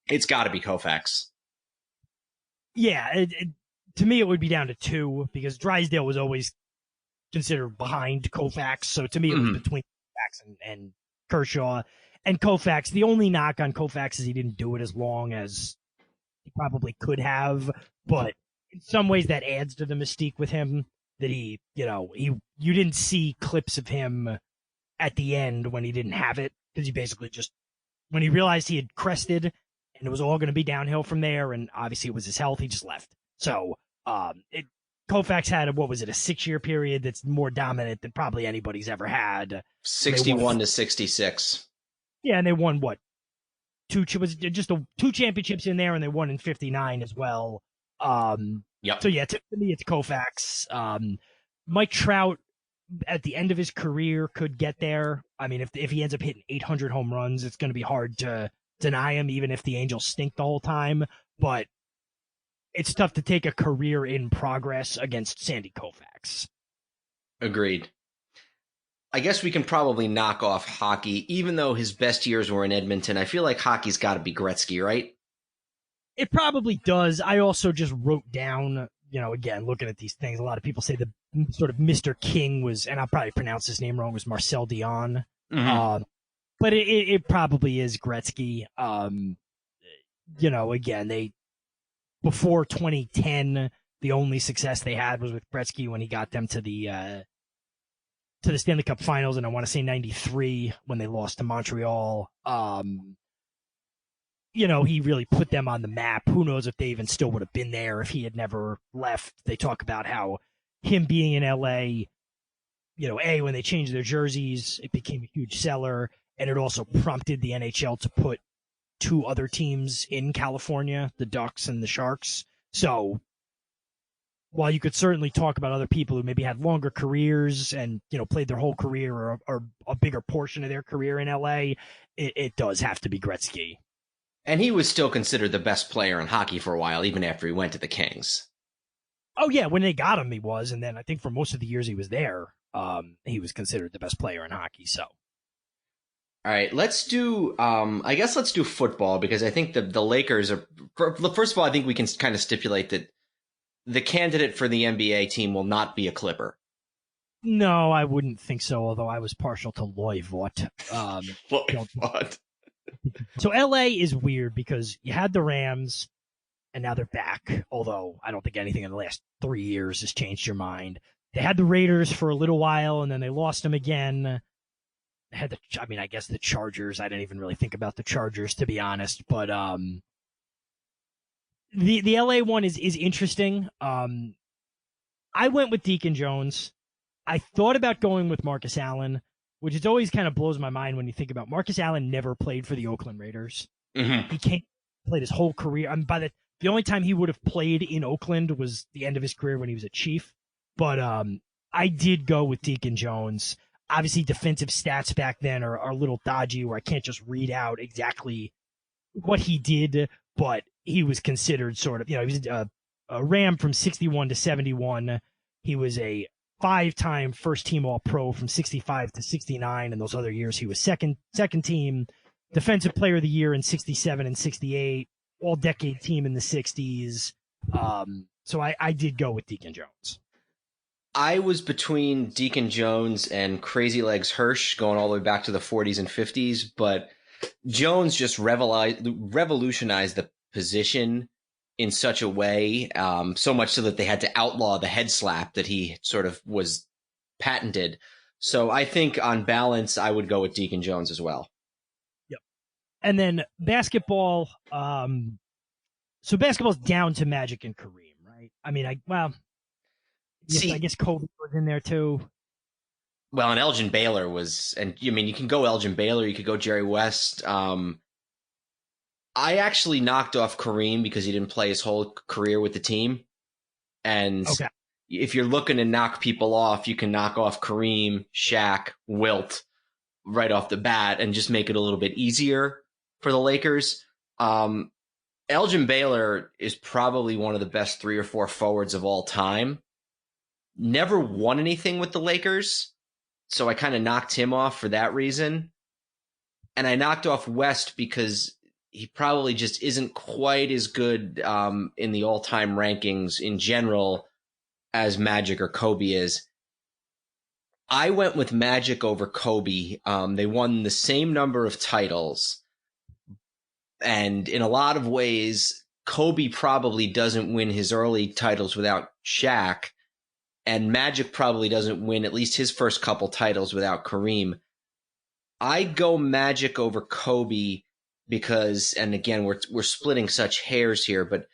C: it's got to be Koufax.
D: Yeah, to me it would be down to 2 because Drysdale was always considered behind Koufax. So to me it was between Koufax and Kershaw. And Koufax, the only knock on Koufax is he didn't do it as long as he probably could have, but in some ways that adds to the mystique with him that you didn't see clips of him at the end when he didn't have it because he basically just, when he realized he had crested and it was all going to be downhill from there, and obviously it was his health, he just left. So Koufax had a 6-year period that's more dominant than probably anybody's ever had.
C: 61 to 66.
D: Yeah, and they won what? Two championships in there, and they won in '59 as well.
C: Yep.
D: So yeah, to me, it's Koufax. Mike Trout at the end of his career could get there. I mean, if he ends up hitting 800 home runs, it's going to be hard to deny him, even if the Angels stink the whole time. But it's tough to take a career in progress against Sandy Koufax.
C: Agreed. I guess we can probably knock off hockey, even though his best years were in Edmonton. I feel like hockey's got to be Gretzky, right?
D: It probably does. I also just wrote down, again, looking at these things, a lot of people say the sort of Mr. King was, and I'll probably pronounce his name wrong, was Marcel Dion.
C: Mm-hmm.
D: But it probably is Gretzky. Again, before 2010, the only success they had was with Gretzky when he got them to the Stanley Cup Finals, and I want to say '93 when they lost to Montreal. He really put them on the map. Who knows if they even still would have been there if he had never left. They talk about how him being in LA, when they changed their jerseys, it became a huge seller, and it also prompted the NHL to put two other teams in California, the Ducks and the Sharks. So while you could certainly talk about other people who maybe had longer careers and, played their whole career or a bigger portion of their career in LA, it does have to be Gretzky.
C: And he was still considered the best player in hockey for a while, even after he went to the Kings.
D: Oh, yeah, when they got him, he was. And then I think for most of the years he was there, he was considered the best player in hockey. So,
C: all right, let's do football, because I think the Lakers are, first of all, I think we can kind of stipulate that the candidate for the NBA team will not be a Clipper.
D: No, I wouldn't think so, although I was partial to Loy Vaught.
C: What?
D: So LA is weird because you had the Rams, and now they're back, although I don't think anything in the last 3 years has changed your mind. They had the Raiders for a little while, and then they lost them again. They had I guess the Chargers. I didn't even really think about the Chargers, to be honest. But the LA one is interesting. I went with Deacon Jones. I thought about going with Marcus Allen, which is always kind of blows my mind when you think about Marcus Allen never played for the Oakland Raiders.
C: Mm-hmm.
D: He played his whole career. I mean, the only time he would have played in Oakland was the end of his career when he was a Chief. But I did go with Deacon Jones. Obviously, defensive stats back then are a little dodgy, where I can't just read out exactly what he did, but he was considered sort of, he was a Ram from 61 to 71. He was a 5-time first-team All-Pro from 65 to 69, and those other years he was second team, Defensive Player of the Year in 67 and 68, All-Decade Team in the 60s. So I did go with Deacon Jones.
C: I was between Deacon Jones and Crazy Legs Hirsch, going all the way back to the 40s and 50s, but Jones just revolutionized the position in such a way, so much so that they had to outlaw the head slap that he sort of was patented. So I think on balance, I would go with Deacon Jones as well.
D: Yep. And then basketball. So basketball's down to Magic and Kareem, right? I mean, I guess Kobe was in there too.
C: Well, and Elgin Baylor was, and you can go Elgin Baylor, you could go Jerry West. I actually knocked off Kareem because he didn't play his whole career with the team. And
D: okay,
C: if you're looking to knock people off, you can knock off Kareem, Shaq, Wilt right off the bat and just make it a little bit easier for the Lakers. Elgin Baylor is probably one of the best 3 or 4 forwards of all time. Never won anything with the Lakers, so I kind of knocked him off for that reason. And I knocked off West because he probably just isn't quite as good in the all-time rankings in general as Magic or Kobe is. I went with Magic over Kobe. They won the same number of titles. And in a lot of ways, Kobe probably doesn't win his early titles without Shaq. And Magic probably doesn't win at least his first couple titles without Kareem. I go Magic over Kobe because, and again, we're splitting such hairs here, but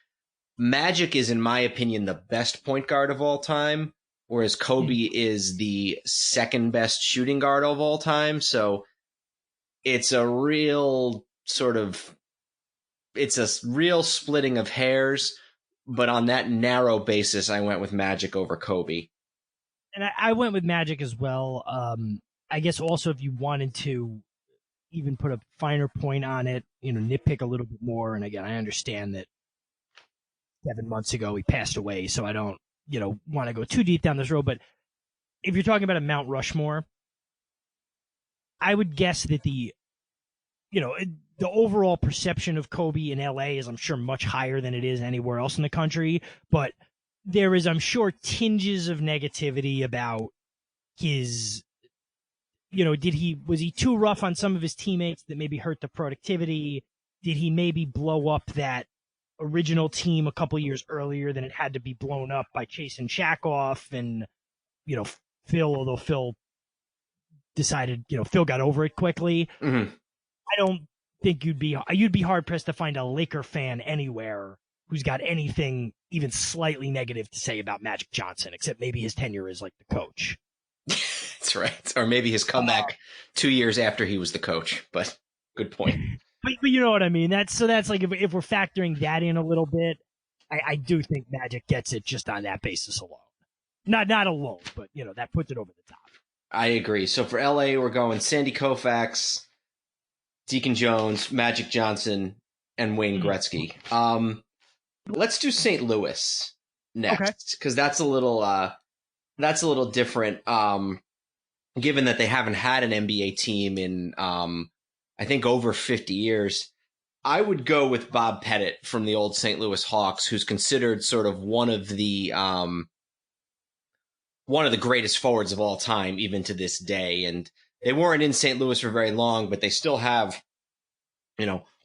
C: Magic is, in my opinion, the best point guard of all time, whereas Kobe is the second best shooting guard of all time. So it's a real sort of, it's a real splitting of hairs, but on that narrow basis, I went with Magic over Kobe.
D: And I went with Magic as well. I guess also if you wanted to even put a finer point on it, nitpick a little bit more. And again, I understand that 7 months ago he passed away, so I don't, want to go too deep down this road. But if you're talking about a Mount Rushmore, I would guess that the overall perception of Kobe in LA is, I'm sure, much higher than it is anywhere else in the country. But there is, I'm sure, tinges of negativity about his, was he too rough on some of his teammates that maybe hurt the productivity? Did he maybe blow up that original team a couple years earlier than it had to be blown up by chasing Shaq off? And, although Phil decided, Phil got over it quickly.
C: Mm-hmm.
D: I don't think you'd be hard pressed to find a Laker fan anywhere who's got anything even slightly negative to say about Magic Johnson, except maybe his tenure as like the coach.
C: That's right. Or maybe his comeback 2 years after he was the coach, but good point.
D: But you know what I mean? That's like, if we're factoring that in a little bit, I do think Magic gets it just on that basis alone. Not alone, but that puts it over the top.
C: I agree. So for LA, we're going Sandy Koufax, Deacon Jones, Magic Johnson, and Wayne Gretzky. Let's do St. Louis next, because that's a little different. Given that they haven't had an NBA team in I think over 50 years, I would go with Bob Pettit from the old St. Louis Hawks, who's considered sort of one of the greatest forwards of all time, even to this day. And they weren't in St. Louis for very long, but they still have,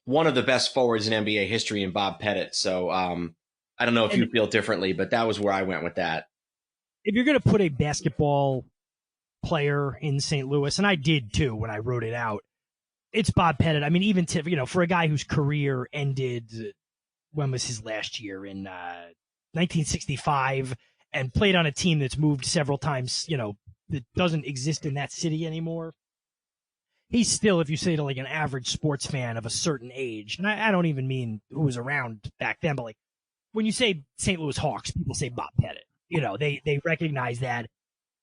C: one of the best forwards in NBA history in Bob Pettit. So I don't know if you feel differently, but that was where I went with that.
D: If you're going to put a basketball player in St. Louis, and I did too when I wrote it out, it's Bob Pettit. I mean, even for a guy whose career ended, when was his last year? In 1965, and played on a team that's moved several times, that doesn't exist in that city anymore. He's still, if you say to like an average sports fan of a certain age, and I don't even mean who was around back then, but like when you say St. Louis Hawks, people say Bob Pettit. They recognize that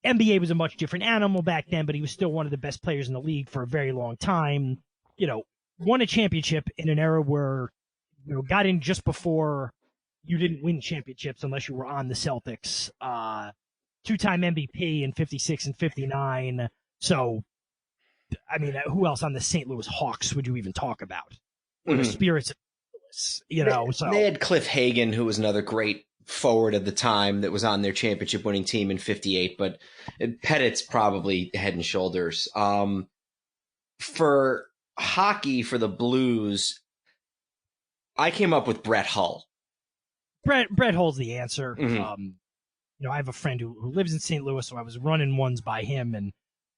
D: NBA was a much different animal back then, but he was still one of the best players in the league for a very long time. Won a championship in an era where, got in just before you didn't win championships unless you were on the Celtics. Two-time MVP in 56 and 59. So, I mean, who else on the St. Louis Hawks would you even talk about? The spirits of St. Louis,
C: They had Cliff Hagan, who was another great forward at the time that was on their championship winning team in 58, but Pettit's probably head and shoulders. For hockey, for the Blues, I came up with Brett Hull.
D: Brett Hull's the answer. I have a friend who lives in St. Louis, so I was running ones by him, and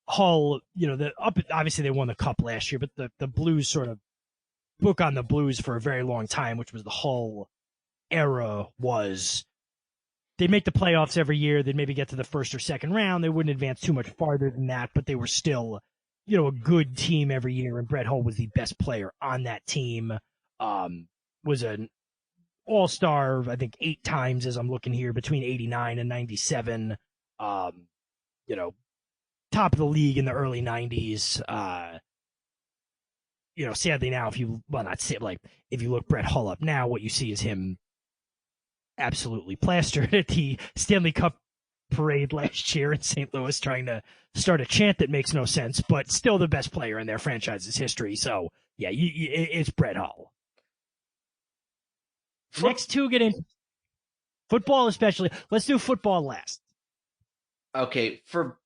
D: Hull, obviously they won the cup last year, but the Blues sort of book on the Blues for a very long time, which was the Hull era, was they'd make the playoffs every year. They'd maybe get to the first or second round. They wouldn't advance too much farther than that, but they were still, a good team every year. And Brett Hull was the best player on that team. Was an all-star, I think 8 times as I'm looking here, between 89 and 97. Top of the league in the early 90s. Sadly now, if you look Brett Hull up now, what you see is him absolutely plastered at the Stanley Cup parade last year in St. Louis, trying to start a chant that makes no sense, but still the best player in their franchise's history. So, yeah, it's Brett Hull. Next two get into football, especially. Let's do football last.
C: Okay, for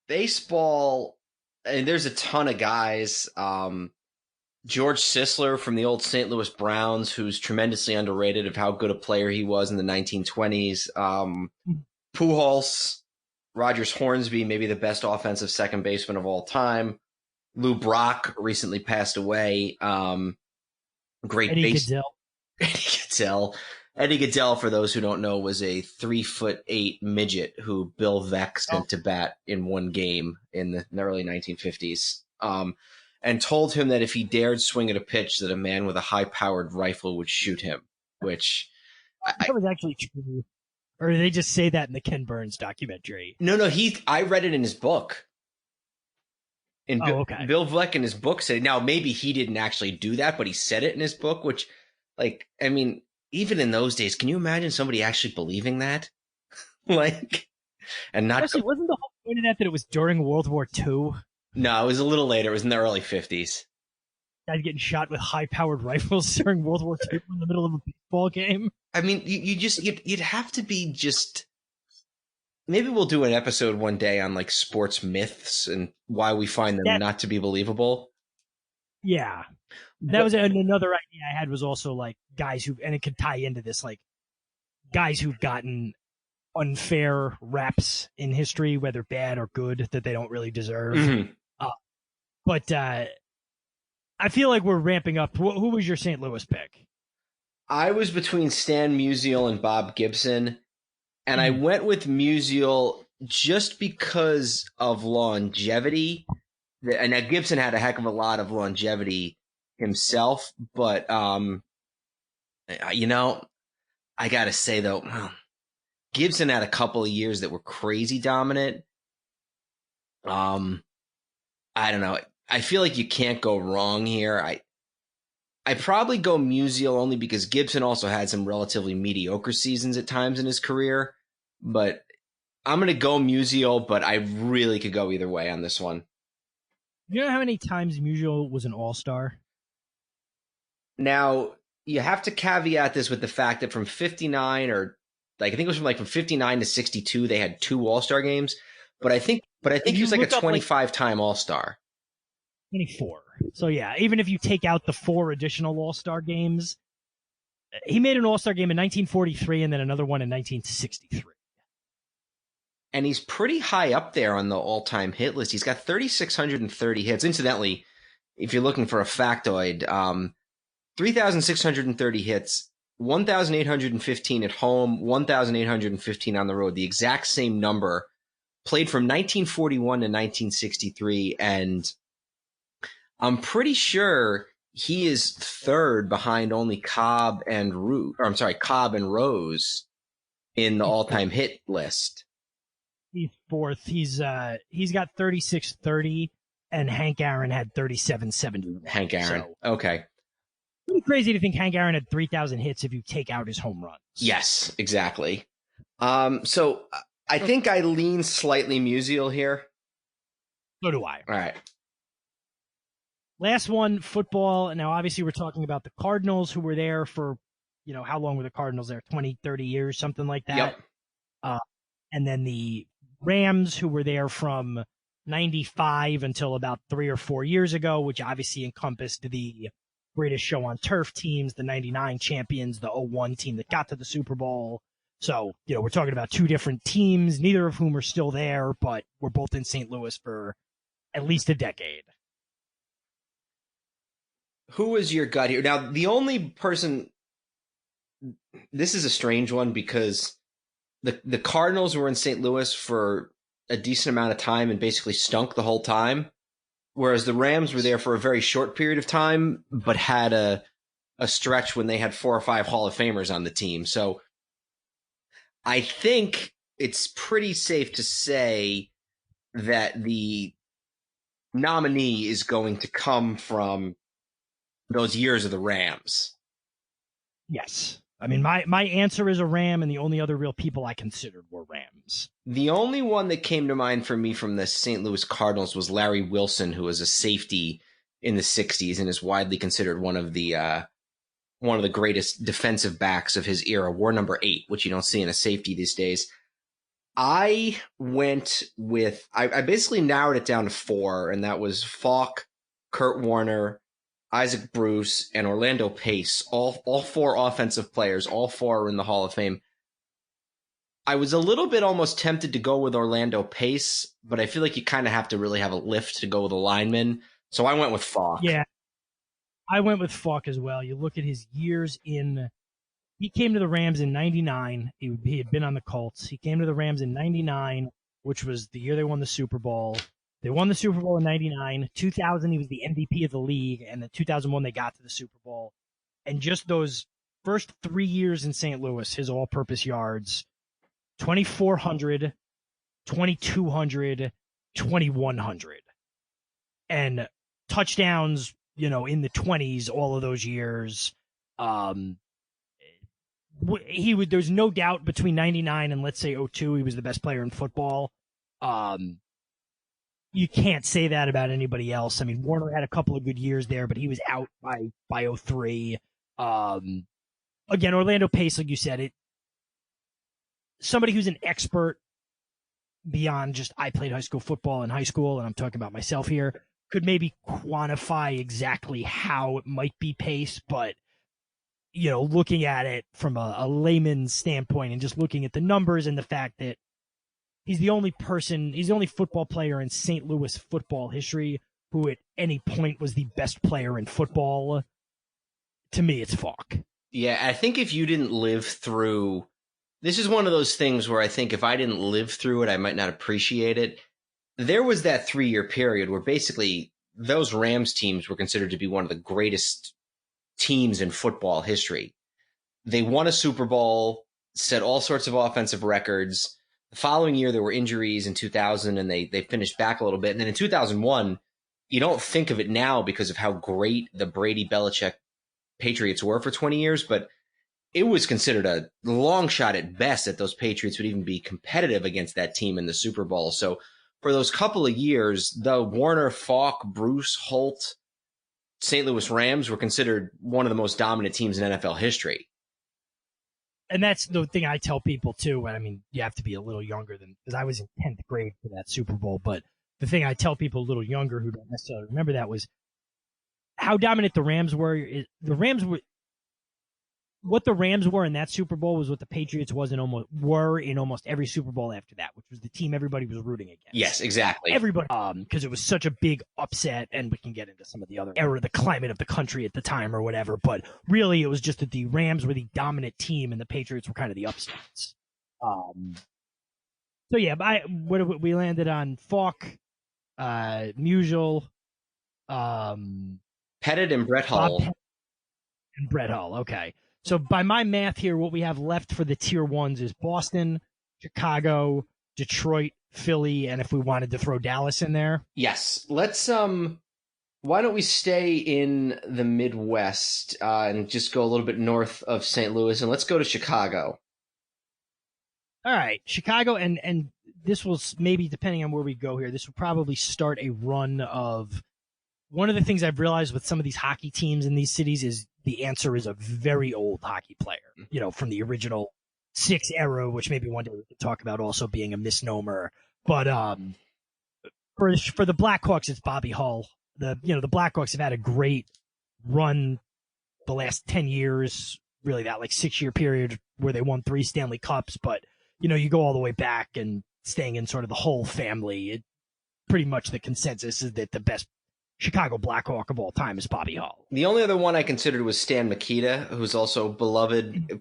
C: baseball, and there's a ton of guys. George Sisler from the old St. Louis Browns, who's tremendously underrated of how good a player he was in the 1920s. Pujols, Rogers Hornsby, maybe the best offensive second baseman of all time. Lou Brock recently passed away. Great
D: Eddie
C: base.
D: Goodell.
C: Eddie Goodell, for those who don't know, was a 3'8" midget who Bill Veeck sent to bat in one game in the early 1950s. and told him that if he dared swing at a pitch, that a man with a high-powered rifle would shoot him. Which
D: That was actually true. Or did they just say that in the Ken Burns documentary?
C: no, I read it in his book. And
D: okay.
C: Bill Vleck in his book said, now maybe he didn't actually do that, but he said it in his book, which, like, I mean, even in those days, can you imagine somebody actually believing that? Like, and not.
D: Especially, wasn't the whole point of that it was during World War II?
C: No, it was a little later. It was in the early 50s.
D: Guys getting shot with high-powered rifles during World War II in the middle of a baseball game.
C: I mean, you'd have to be just. Maybe we'll do an episode one day on like sports myths and why we find them not to be believable.
D: Yeah, that was another idea I had. Was also like guys who, and it could tie into this, like guys who've gotten unfair reps in history, whether bad or good, that they don't really deserve.
C: Mm-hmm.
D: But I feel like we're ramping up. Who was your St. Louis pick?
C: I was between Stan Musial and Bob Gibson, and I went with Musial just because of longevity. And now Gibson had a heck of a lot of longevity himself, but you know, I gotta say though, Gibson had a couple of years that were crazy dominant. I don't know. I feel like you can't go wrong here. I probably go Musial only because Gibson also had some relatively mediocre seasons at times in his career. But I'm going to go Musial, but I really could go either way on this one.
D: You know how many times Musial was an all-star?
C: Now, you have to caveat this with the fact that from 59 or like I think it was from 59 to 62 they had 2 all-star games, but I think he was like a 25-time all-star.
D: 24. So yeah, even if you take out the 4 additional all-star games, he made an all-star game in 1943 and then another one in 1963.
C: And he's pretty high up there on the all-time hit list. He's got 3,630 hits. Incidentally, if you're looking for a factoid, 3,630 hits, 1,815 at home, 1,815 on the road. The exact same number. Played from 1941 to 1963, and I'm pretty sure he is third behind only Cobb and Rose in the all-time hit list.
D: He's fourth. He's got 3630, and Hank Aaron had 3771.
C: Hank Aaron. So, okay.
D: Pretty crazy to think Hank Aaron had 3,000 hits if you take out his home runs.
C: Yes, exactly. So I think I lean slightly Musial here.
D: So do I.
C: All right.
D: Last one, football. Now, obviously, we're talking about the Cardinals, who were there for, how long were the Cardinals there? 20, 30 years, something like that.
C: Yep.
D: And then the Rams, who were there from 95 until about 3 or 4 years ago, which obviously encompassed the greatest show on turf teams, the 99 champions, the 01 team that got to the Super Bowl. So, we're talking about 2 different teams, neither of whom are still there, but we're both in St. Louis for at least a decade.
C: Who was your gut here? Now, the only person, this is a strange one because the Cardinals were in St. Louis for a decent amount of time and basically stunk the whole time, whereas the Rams were there for a very short period of time, but had a stretch when they had 4 or 5 Hall of Famers on the team. So I think it's pretty safe to say that the nominee is going to come from those years of the Rams.
D: Yes. I mean, my answer is a Ram, and the only other real people I considered were Rams.
C: The only one that came to mind for me from the St. Louis Cardinals was Larry Wilson, who was a safety in the 60s and is widely considered one of the greatest defensive backs of his era, war number 8, which you don't see in a safety these days. I went with, I basically narrowed it down to 4, and that was Falk, Kurt Warner, Isaac Bruce, and Orlando Pace, all 4 offensive players, all 4 are in the Hall of Fame. I was a little bit almost tempted to go with Orlando Pace, but I feel like you kind of have to really have a lift to go with a lineman, so I went with Falk.
D: Yeah, I went with Falk as well. You look at his years he came to the Rams in 99. He had been on the Colts. He came to the Rams in 99, which was the year they won the Super Bowl. They won the Super Bowl in 99. 2000, he was the MVP of the league. And then 2001, they got to the Super Bowl. And just those first 3 years in St. Louis, his all-purpose yards, 2,400, 2,200, 2,100. And touchdowns, in the 20s all of those years. There's no doubt between 99 and let's say 02, he was the best player in football. You can't say that about anybody else. I mean, Warner had a couple of good years there, but he was out by 03. Again, Orlando Pace, like you said, somebody who's an expert beyond just I played high school football in high school, and I'm talking about myself here, could maybe quantify exactly how it might be Pace, but looking at it from a layman's standpoint and just looking at the numbers and the fact that he's the only football player in St. Louis football history who at any point was the best player in football. To me, it's Falk.
C: Yeah, I think if you didn't live through, this is one of those things where I think if I didn't live through it, I might not appreciate it. There was that 3-year period where basically those Rams teams were considered to be one of the greatest teams in football history. They won a Super Bowl, set all sorts of offensive records. The following year, there were injuries in 2000, and they finished back a little bit. And then in 2001, you don't think of it now because of how great the Brady-Belichick Patriots were for 20 years, but it was considered a long shot at best that those Patriots would even be competitive against that team in the Super Bowl. So for those couple of years, the Warner, Falk, Bruce, Holt, St. Louis Rams were considered one of the most dominant teams in NFL history.
D: And that's the thing I tell people too. And I mean, you have to be a little younger because I was in 10th grade for that Super Bowl. But the thing I tell people a little younger who don't necessarily remember that was how dominant the Rams were. What the Rams were in that Super Bowl was what the Patriots were in almost every Super Bowl after that, which was the team everybody was rooting against.
C: Yes, exactly.
D: Everybody, because it was such a big upset, and we can get into some of the other the climate of the country at the time or whatever. But really, it was just that the Rams were the dominant team, and the Patriots were kind of the upstarts. So yeah, we landed on Falk, Musial,
C: Pettit and Brett Hull.
D: And Brett Hull, okay. So by my math here, what we have left for the tier ones is Boston, Chicago, Detroit, Philly, and if we wanted to throw Dallas in there.
C: Yes. Let's why don't we stay in the Midwest and just go a little bit north of St. Louis, and let's go to Chicago.
D: All right, Chicago, and this will maybe, depending on where we go here, this will probably start a run of one of the things I've realized with some of these hockey teams in these cities is the answer is a very old hockey player, from the original 6 era, which maybe one day we could talk about also being a misnomer. But for the Blackhawks, it's Bobby Hull. The Blackhawks have had a great run the last 10 years, really that like 6-year period where they won 3 Stanley Cups. But, you go all the way back and staying in sort of the Hull family. Pretty much the consensus is that the best Chicago Blackhawk of all time is Bobby Hull.
C: The only other one I considered was Stan Mikita, who's also beloved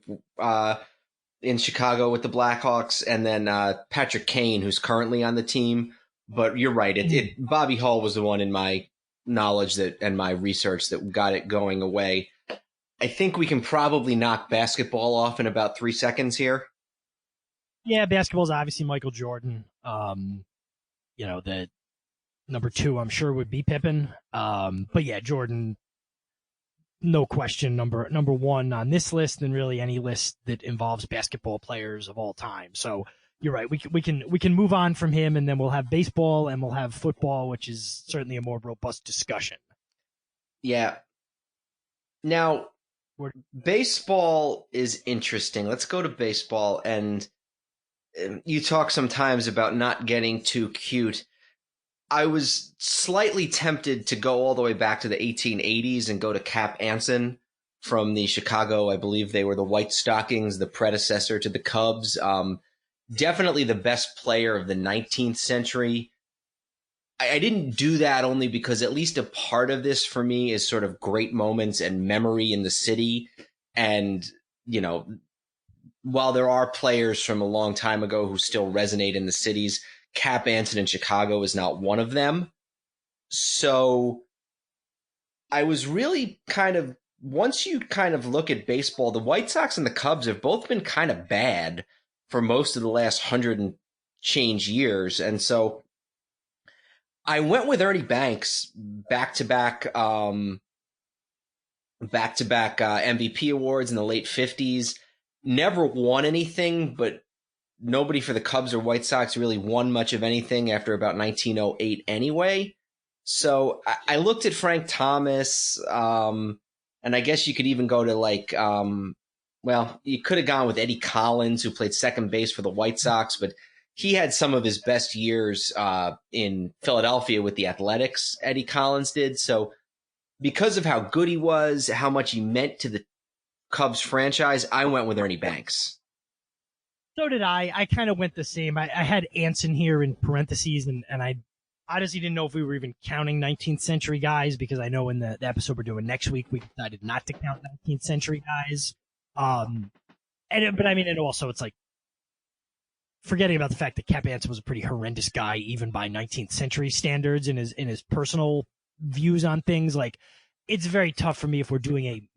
C: in Chicago with the Blackhawks, and then Patrick Kane, who's currently on the team. But you're right. Bobby Hull was the one in my knowledge and my research that got it going away. I think we can probably knock basketball off in about 3 seconds here.
D: Yeah, basketball's obviously Michael Jordan. The number 2, I'm sure, would be Pippen. But yeah, Jordan, no question, number 1 on this list, and really any list that involves basketball players of all time. So you're right. We can move on from him, and then we'll have baseball and we'll have football, which is certainly a more robust discussion.
C: Yeah. Now, baseball is interesting. Let's go to baseball. And you talk sometimes about not getting too cute. I was slightly tempted to go all the way back to the 1880s and go to Cap Anson from the Chicago. I believe they were the White Stockings, the predecessor to the Cubs. Definitely the best player of the 19th century. I didn't do that only because at least a part of this for me is sort of great moments and memory in the city. And, while there are players from a long time ago who still resonate in the cities, Cap Anson in Chicago is not one of them. So I was really once you kind of look at baseball, the White Sox and the Cubs have both been kind of bad for most of the last 100 and change years. And so I went with Ernie Banks back-to-back MVP awards in the late 50s. Never won anything, but nobody for the Cubs or White Sox really won much of anything after about 1908 anyway. So I looked at Frank Thomas, and I guess you could even go to you could have gone with Eddie Collins, who played second base for the White Sox, but he had some of his best years in Philadelphia with the Athletics, Eddie Collins did. So because of how good he was, how much he meant to the Cubs franchise, I went with Ernie Banks.
D: So did I. I kind of went the same. I had Anson here in parentheses, and I honestly didn't know if we were even counting 19th century guys, because I know in the episode we're doing next week, we decided not to count 19th century guys. And also it's like, forgetting about the fact that Cap Anson was a pretty horrendous guy, even by 19th century standards, in his personal views on things. Like, it's very tough for me if we're doing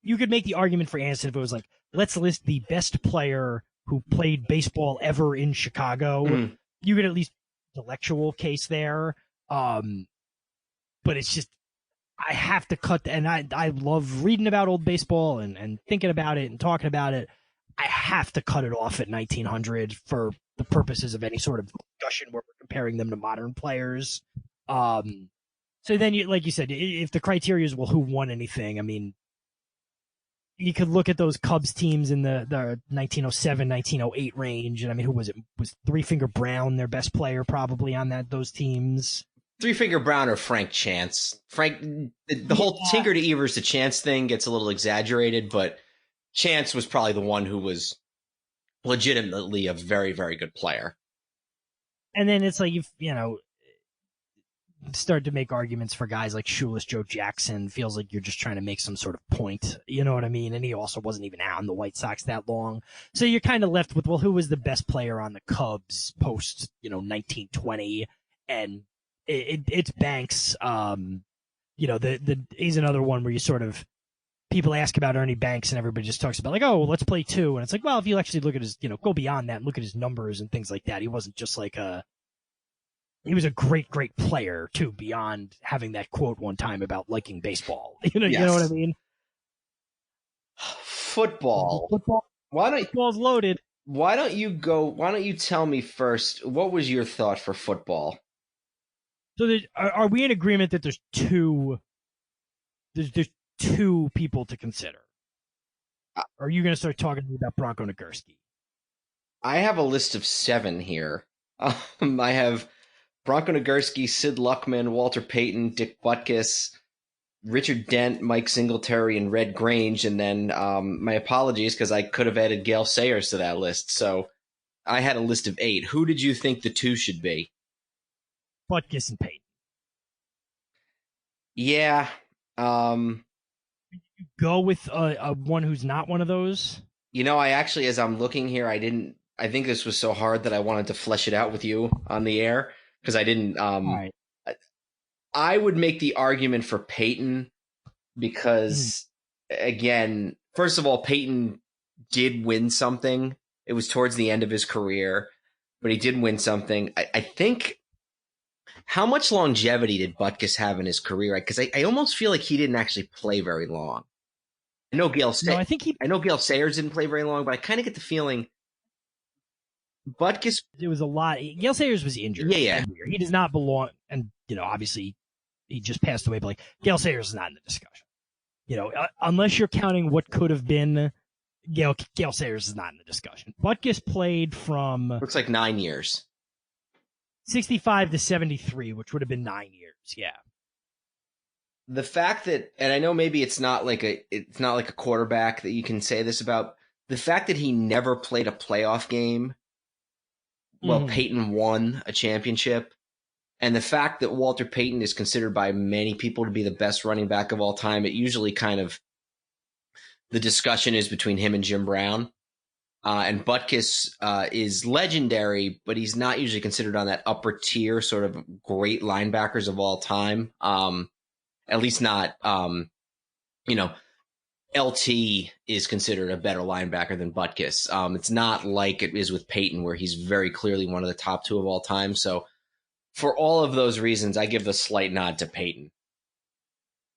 D: you could make the argument for Anson if it was like, let's list the best player who played baseball ever in Chicago. Mm. You could at least intellectual case there. But it's just, I have to cut, and I love reading about old baseball and thinking about it and talking about it. I have to cut it off at 1900 for the purposes of any sort of discussion where we're comparing them to modern players. So then, like you said, if the criteria is, well, who won anything? I mean, you could look at those Cubs teams in the 1907, 1908 range. And I mean, who was it? Was Three Finger Brown their best player probably on those teams?
C: Three Finger Brown or Frank Chance. The whole Tinker to Evers to Chance thing gets a little exaggerated, but Chance was probably the one who was legitimately a very, very good player.
D: And then it's like, start to make arguments for guys like Shoeless Joe Jackson. Feels like you're just trying to make some sort of point. You know what I mean? And he also wasn't even on the White Sox that long. So you're kind of left with, well, who was the best player on the Cubs post, 1920? And it's Banks. He's another one where you sort of, people ask about Ernie Banks and everybody just talks about like, oh, let's play two. And it's like, well, if you actually look at his, go beyond that and look at his numbers and things like that, he wasn't just like he was a great, great player too, beyond having that quote one time about liking baseball. You know what I mean?
C: Football.
D: Football's loaded.
C: Why don't you tell me first, what was your thought for football?
D: So are we in agreement that there's two people to consider? Or are you going to start talking to me about Bronco Nagurski?
C: I have a list of 7 here. I have Bronco Nagurski, Sid Luckman, Walter Payton, Dick Butkus, Richard Dent, Mike Singletary, and Red Grange. And then my apologies, because I could have added Gale Sayers to that list. So I had a list of 8. Who did you think the 2 should be?
D: Butkus and Payton.
C: Yeah.
D: Go with a one who's not one of those?
C: I actually, as I'm looking here, I think this was so hard that I wanted to flesh it out with you on the air, because I didn't.
D: Right.
C: I would make the argument for Payton because, again, first of all, Payton did win something. It was towards the end of his career, but he did win something. I think, how much longevity did Butkus have in his career? Because I almost feel like he didn't actually play very long. I know Gale Sayers didn't play very long, but I kind of get the feeling Butkus.
D: It was a lot. Gale Sayers was injured.
C: Yeah.
D: He does not belong, and obviously he just passed away. But like, Gale Sayers is not in the discussion. Unless you're counting what could have been, Gale Sayers is not in the discussion. Butkus played from
C: looks like 9 years.
D: 65 to 73, which would have been 9 years. Yeah.
C: The fact that, and I know maybe it's not like a quarterback that you can say this about, the fact that he never played a playoff game while Peyton won a championship, and the fact that Walter Payton is considered by many people to be the best running back of all time, it usually kind of, the discussion is between him and Jim Brown. And Butkus is legendary, but he's not usually considered on that upper tier sort of great linebackers of all time. At least not, LT is considered a better linebacker than Butkus. It's not like it is with Peyton, where he's very clearly one of the top two of all time. So for all of those reasons, I give the slight nod to Peyton.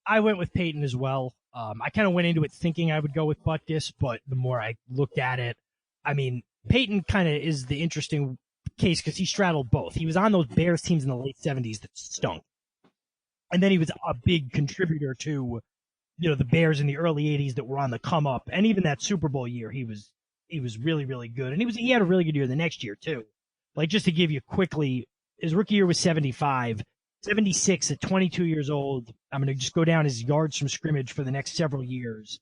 D: I went with Peyton as well. I kind of went into it thinking I would go with Butkus, but the more I looked at it, I mean, Peyton kind of is the interesting case because he straddled both. He was on those Bears teams in the late 70s that stunk. And then he was a big contributor to, the Bears in the early 80s that were on the come up. And even that Super Bowl year, he was really, really good. And he had a really good year the next year, too. Like, just to give you quickly, his rookie year was 75. 76 at 22 years old. I'm going to just go down his yards from scrimmage for the next several years.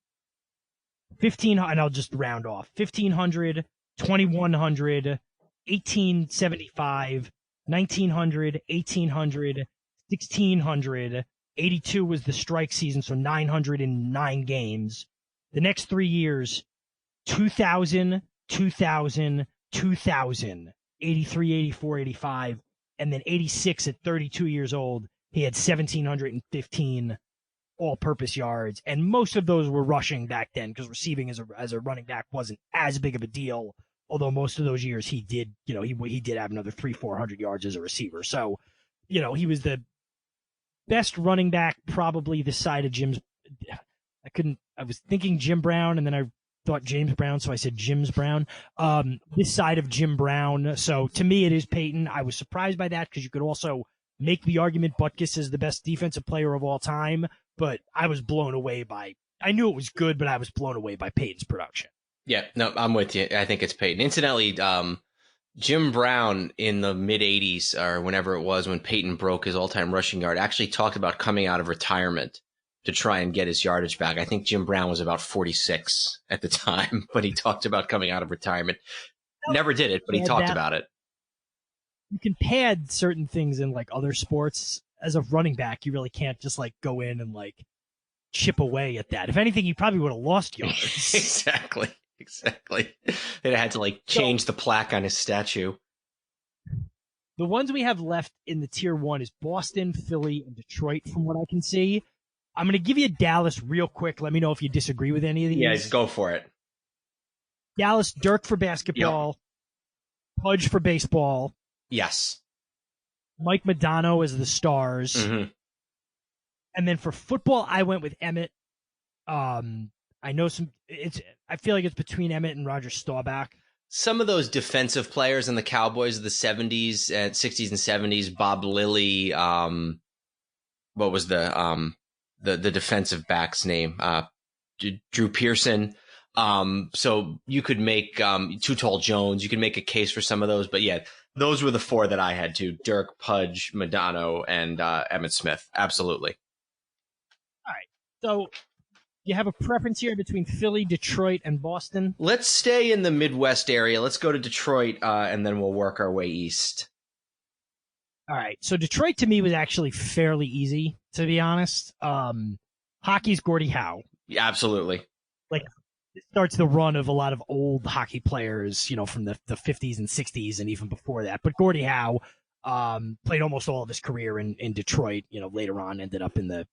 D: 1,500, and I'll just round off. 1,500, 2,100, 1,875, 1,900, 1,800, 1,600. 82 was the strike season, so 909 games. The next 3 years, 2,000, 2,000, 2,000, 83, 84, 85. And then 86 at 32 years old, he had 1,715 all-purpose yards. And most of those were rushing back then because receiving as a running back wasn't as big of a deal. Although most of those years he did, he did have another 300-400 yards as a receiver. So, he was the best running back probably this side of Jim's. I was thinking Jim Brown, and then I thought James Brown, so I said Jim's Brown. This side of Jim Brown. So to me, it is Peyton. I was surprised by that because you could also make the argument Butkus is the best defensive player of all time, but I was blown away I knew it was good, but I was blown away by Peyton's production.
C: Yeah, no, I'm with you. I think it's Peyton. Incidentally, Jim Brown in the mid 80s or whenever it was when Peyton broke his all-time rushing yard actually talked about coming out of retirement to try and get his yardage back. I think Jim Brown was about 46 at the time, but he talked about coming out of retirement. Never did it, but he talked about it.
D: You can pad certain things in like other sports. As a running back, you really can't just like go in and like chip away at that. If anything, you probably would have lost yards.
C: Exactly. They'd have had to like change the plaque on his statue.
D: The ones we have left in the tier 1 is Boston, Philly, and Detroit from what I can see. I'm going to give you Dallas real quick. Let me know if you disagree with any of these.
C: Yeah, go for it.
D: Dallas, Dirk for basketball, Pudge for baseball.
C: Yes.
D: Mike Modano as the stars.
C: Mm-hmm.
D: And then for football, I went with Emmett. I feel like it's between Emmett and Roger Staubach.
C: Some of those defensive players in the Cowboys of the 70s and 60s and 70s, Bob Lilly, what was the defensive back's name? Drew Pearson. So you could make Too Tall Jones. You could make a case for some of those, but yeah, those were the 4 that I had too: Dirk, Pudge, Modano, and Emmitt Smith. Absolutely.
D: All right. So you have a preference here between Philly, Detroit, and Boston?
C: Let's stay in the Midwest area. Let's go to Detroit, and then we'll work our way east.
D: All right. So Detroit to me was actually fairly easy, to be honest. Hockey's Gordie Howe.
C: Yeah, absolutely.
D: Like, it starts the run of a lot of old hockey players, from the 50s and 60s and even before that. But Gordie Howe played almost all of his career in Detroit. Later on ended up in the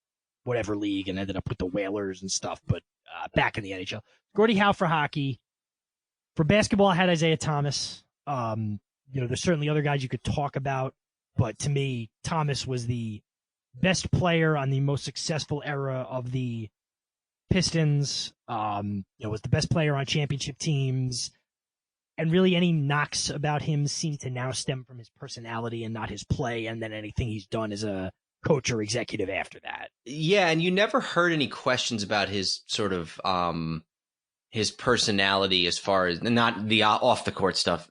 D: whatever league and ended up with the Whalers and stuff, but back in the NHL. Gordie Howe for hockey. For basketball, I had Isaiah Thomas. There's certainly other guys you could talk about, but to me, Thomas was the best player on the most successful era of the Pistons. Was the best player on championship teams. And really any knocks about him seem to now stem from his personality and not his play, and then anything he's done as a coach or executive after that.
C: Yeah, and you never heard any questions about his sort of his personality as far as not the off the court stuff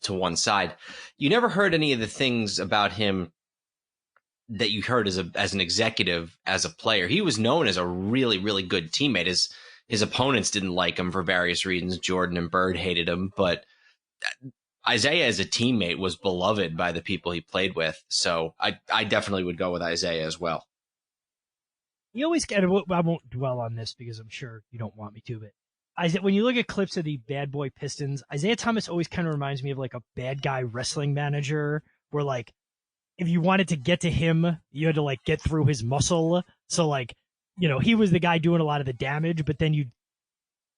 C: to one side. You never heard any of the things about him that you heard as an executive, as a player. He was known as a really, really good teammate. His opponents didn't like him for various reasons. Jordan and Bird hated him, but Isaiah as a teammate was beloved by the people he played with. So I definitely would go with Isaiah as well.
D: You always get, I won't dwell on this because I'm sure you don't want me to, but when you look at clips of the bad boy Pistons, Isaiah Thomas always kind of reminds me of like a bad guy wrestling manager where like if you wanted to get to him, you had to like get through his muscle. So like, he was the guy doing a lot of the damage, but then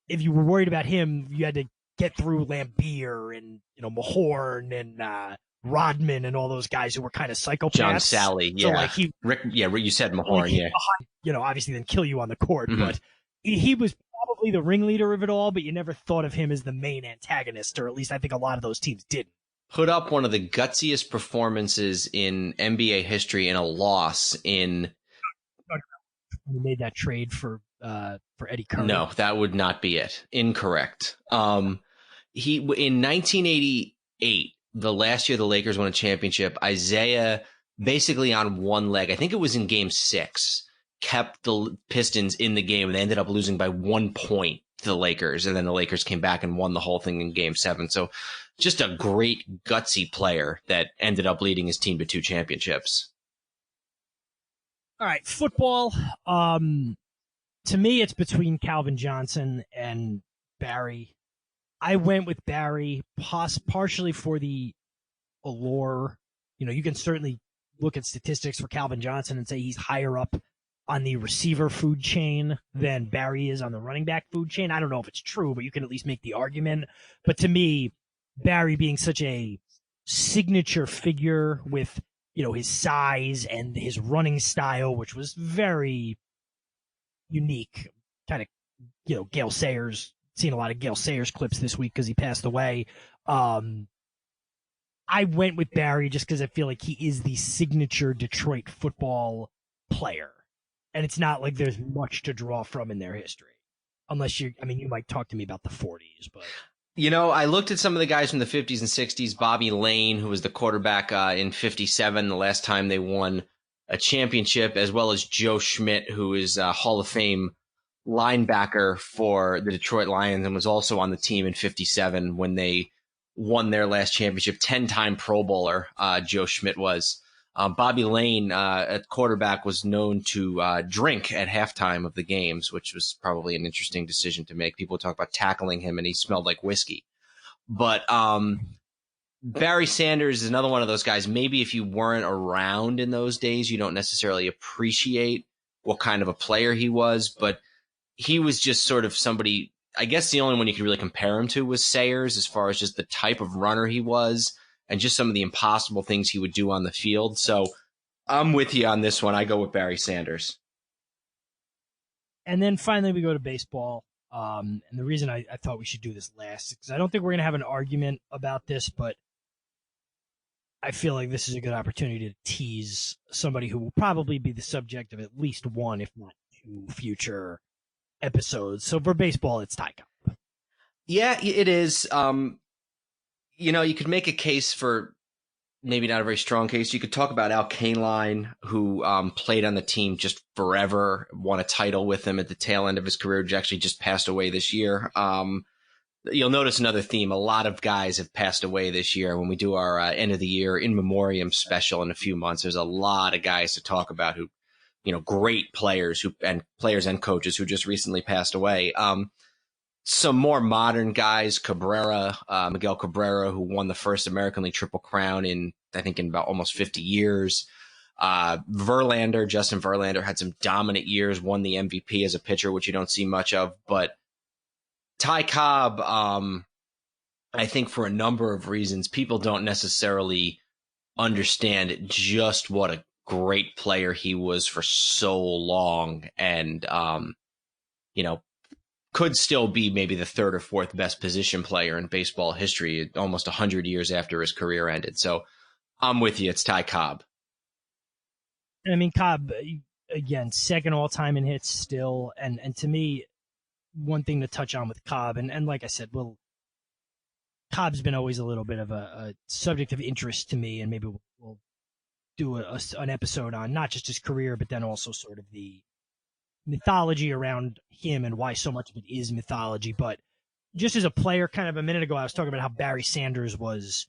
D: if you were worried about him, you had to get through Lambeer and, Mahorn and Rodman and all those guys who were kind of psychopaths.
C: John Sally, yeah.
D: So like
C: Rick, yeah, you said Mahorn, yeah.
D: Obviously then kill you on the court, but he was probably the ringleader of it all, but you never thought of him as the main antagonist, or at least I think a lot of those teams didn't.
C: Put up one of the gutsiest performances in NBA history in a loss in...
D: He made that trade for Eddie Curry.
C: No, that would not be it. Incorrect. In 1988, the last year the Lakers won a championship, Isaiah basically on one leg, I think it was in game 6, kept the Pistons in the game and they ended up losing by 1 point to the Lakers. And then the Lakers came back and won the whole thing in game 7. So just a great gutsy player that ended up leading his team to 2 championships.
D: All right, football. To me, it's between Calvin Johnson and Barry. I went with Barry, partially for the allure. You can certainly look at statistics for Calvin Johnson and say he's higher up on the receiver food chain than Barry is on the running back food chain. I don't know if it's true, but you can at least make the argument. But to me, Barry being such a signature figure with his size and his running style, which was very unique. Kind of, Gale Sayers, seen a lot of Gale Sayers clips this week because he passed away. I went with Barry just because I feel like he is the signature Detroit football player. And it's not like there's much to draw from in their history. Unless you might talk to me about the 40s, but...
C: I looked at some of the guys from the 50s and 60s. Bobby Lane, who was the quarterback in 57, the last time they won a championship, as well as Joe Schmidt, who is a Hall of Fame linebacker for the Detroit Lions and was also on the team in 57 when they won their last championship. 10-time Pro Bowler, Joe Schmidt was. Bobby Lane at quarterback was known to drink at halftime of the games, which was probably an interesting decision to make. People talk about tackling him and he smelled like whiskey. But Barry Sanders is another one of those guys. Maybe if you weren't around in those days, you don't necessarily appreciate what kind of a player he was. But he was just sort of somebody, I guess the only one you could really compare him to was Sayers as far as just the type of runner he was. And just some of the impossible things he would do on the field. So I'm with you on this one. I go with Barry Sanders.
D: And then finally we go to baseball. And the reason I thought we should do this last is because I don't think we're going to have an argument about this, but I feel like this is a good opportunity to tease somebody who will probably be the subject of at least one, if not 2, future episodes. So for baseball, it's Ty Cobb.
C: Yeah, it is. You could make a case for maybe not a very strong case. You could talk about Al Kaline, who played on the team just forever, won a title with him at the tail end of his career, which actually just passed away this year. You'll notice another theme. A lot of guys have passed away this year. When we do our end of the year in memoriam special in a few months, there's a lot of guys to talk about who, great players and coaches who just recently passed away. Some more modern guys, Miguel Cabrera, who won the first American League Triple Crown in about almost 50 years. Justin Verlander had some dominant years, won the MVP as a pitcher, which you don't see much of. But Ty Cobb, I think for a number of reasons, people don't necessarily understand just what a great player he was for so long. And, could still be maybe the 3rd or 4th best position player in baseball history, almost 100 years after his career ended. So I'm with you. It's Ty Cobb.
D: Cobb, again, second all time in hits still. And to me, one thing to touch on with Cobb, and like I said, Cobb's been always a little bit of a subject of interest to me, and maybe we'll do an episode on not just his career, but then also sort of the mythology around him and why so much of it is mythology. But just as a player, kind of a minute ago, I was talking about how Barry Sanders was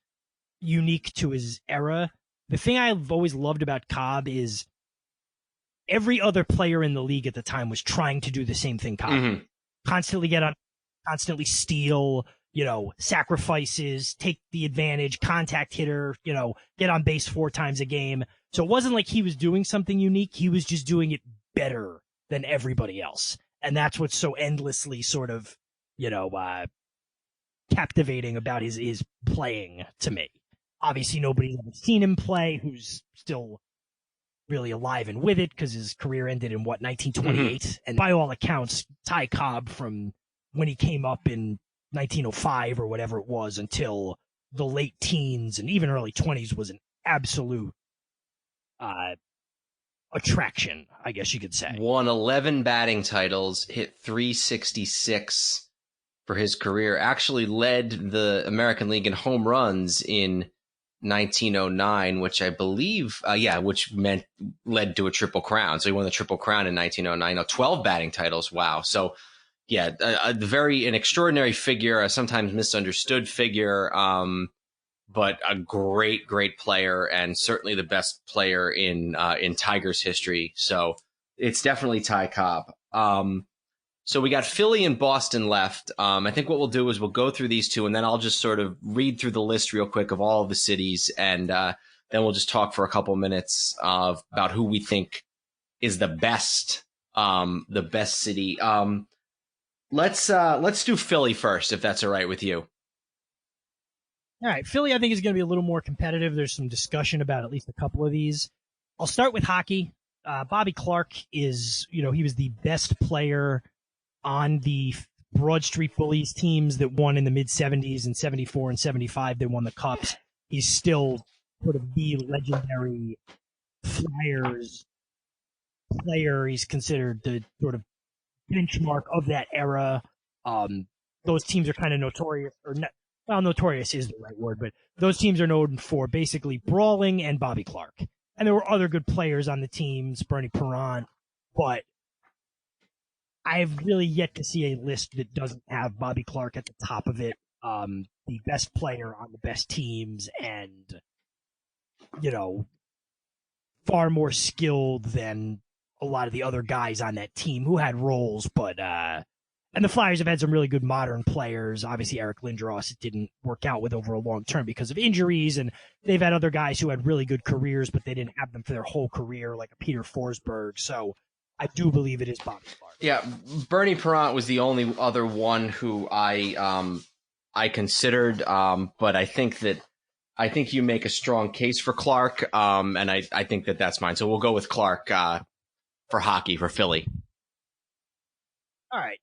D: unique to his era. The thing I've always loved about Cobb is every other player in the league at the time was trying to do the same thing Cobb. Constantly get on constantly steal, sacrifices, take the advantage, contact hitter, get on base 4 times a game. So it wasn't like he was doing something unique. He was just doing it better than everybody else. And that's what's so endlessly sort of, captivating about his playing to me. Obviously, nobody's ever seen him play who's still really alive and with it because his career ended in 1928. Mm-hmm. And by all accounts, Ty Cobb from when he came up in 1905 or whatever it was until the late teens and even early 20s was an absolute attraction, I guess you could say.
C: Won 11 batting titles, hit 366 for his career, actually led the American League in home runs in 1909, which I believe, which led to a Triple Crown. So he won the Triple Crown in 1909. Now 12 batting titles. Wow. So yeah, an extraordinary figure, a sometimes misunderstood figure, but a great, great player and certainly the best player in Tigers history. So it's definitely Ty Cobb. So we got Philly and Boston left. I think what we'll do is we'll go through these two, and then I'll just sort of read through the list real quick of all of the cities, and then we'll just talk for a couple minutes about who we think is the best city. Let's do Philly first, if that's all right with you.
D: All right, Philly I think is going to be a little more competitive. There's some discussion about at least a couple of these. I'll start with hockey. Bobby Clark is, he was the best player on the Broad Street Bullies teams that won in the mid-'70s and 74 and 75. They won the Cups. He's still sort of the legendary Flyers player. He's considered the sort of benchmark of that era. Those teams are kind of notorious, notorious is the right word, but those teams are known for basically brawling and Bobby Clark. And there were other good players on the teams, Bernie Perrant, but I've really yet to see a list that doesn't have Bobby Clark at the top of it. The best player on the best teams and, far more skilled than a lot of the other guys on that team who had roles, but, and the Flyers have had some really good modern players. Obviously, Eric Lindros, it didn't work out with over a long term because of injuries, and they've had other guys who had really good careers, but they didn't have them for their whole career, like a Peter Forsberg. So I do believe it is Bobby Clark.
C: Yeah, Bernie Perrant was the only other one who I considered, but I think you make a strong case for Clark, and I think that's mine. So we'll go with Clark for hockey for Philly.
D: All right.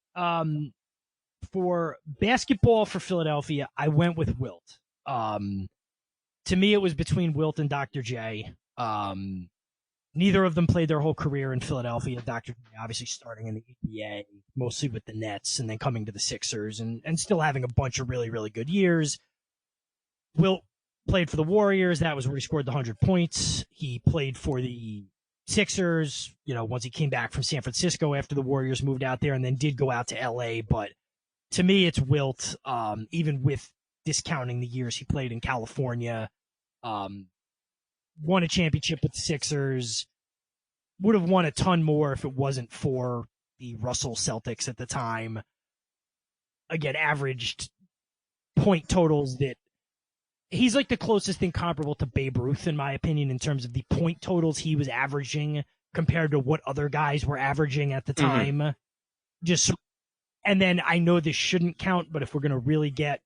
D: For basketball for Philadelphia, I went with Wilt. To me, it was between Wilt and Dr. J. Neither of them played their whole career in Philadelphia. Dr. J obviously starting in the NBA, mostly with the Nets, and then coming to the Sixers, and still having a bunch of really, really good years. Wilt played for the Warriors. That was where he scored the 100 points. He played for the Sixers, once he came back from San Francisco after the Warriors moved out there, and then did go out to LA. But to me, it's Wilt, even with discounting the years he played in California. Won a championship with the Sixers. Would have won a ton more if it wasn't for the Russell Celtics at the time. Again, averaged point totals that he's like the closest thing comparable to Babe Ruth, in my opinion, in terms of the point totals he was averaging compared to what other guys were averaging at the time. Mm-hmm. And then I know this shouldn't count, but if we're going to really get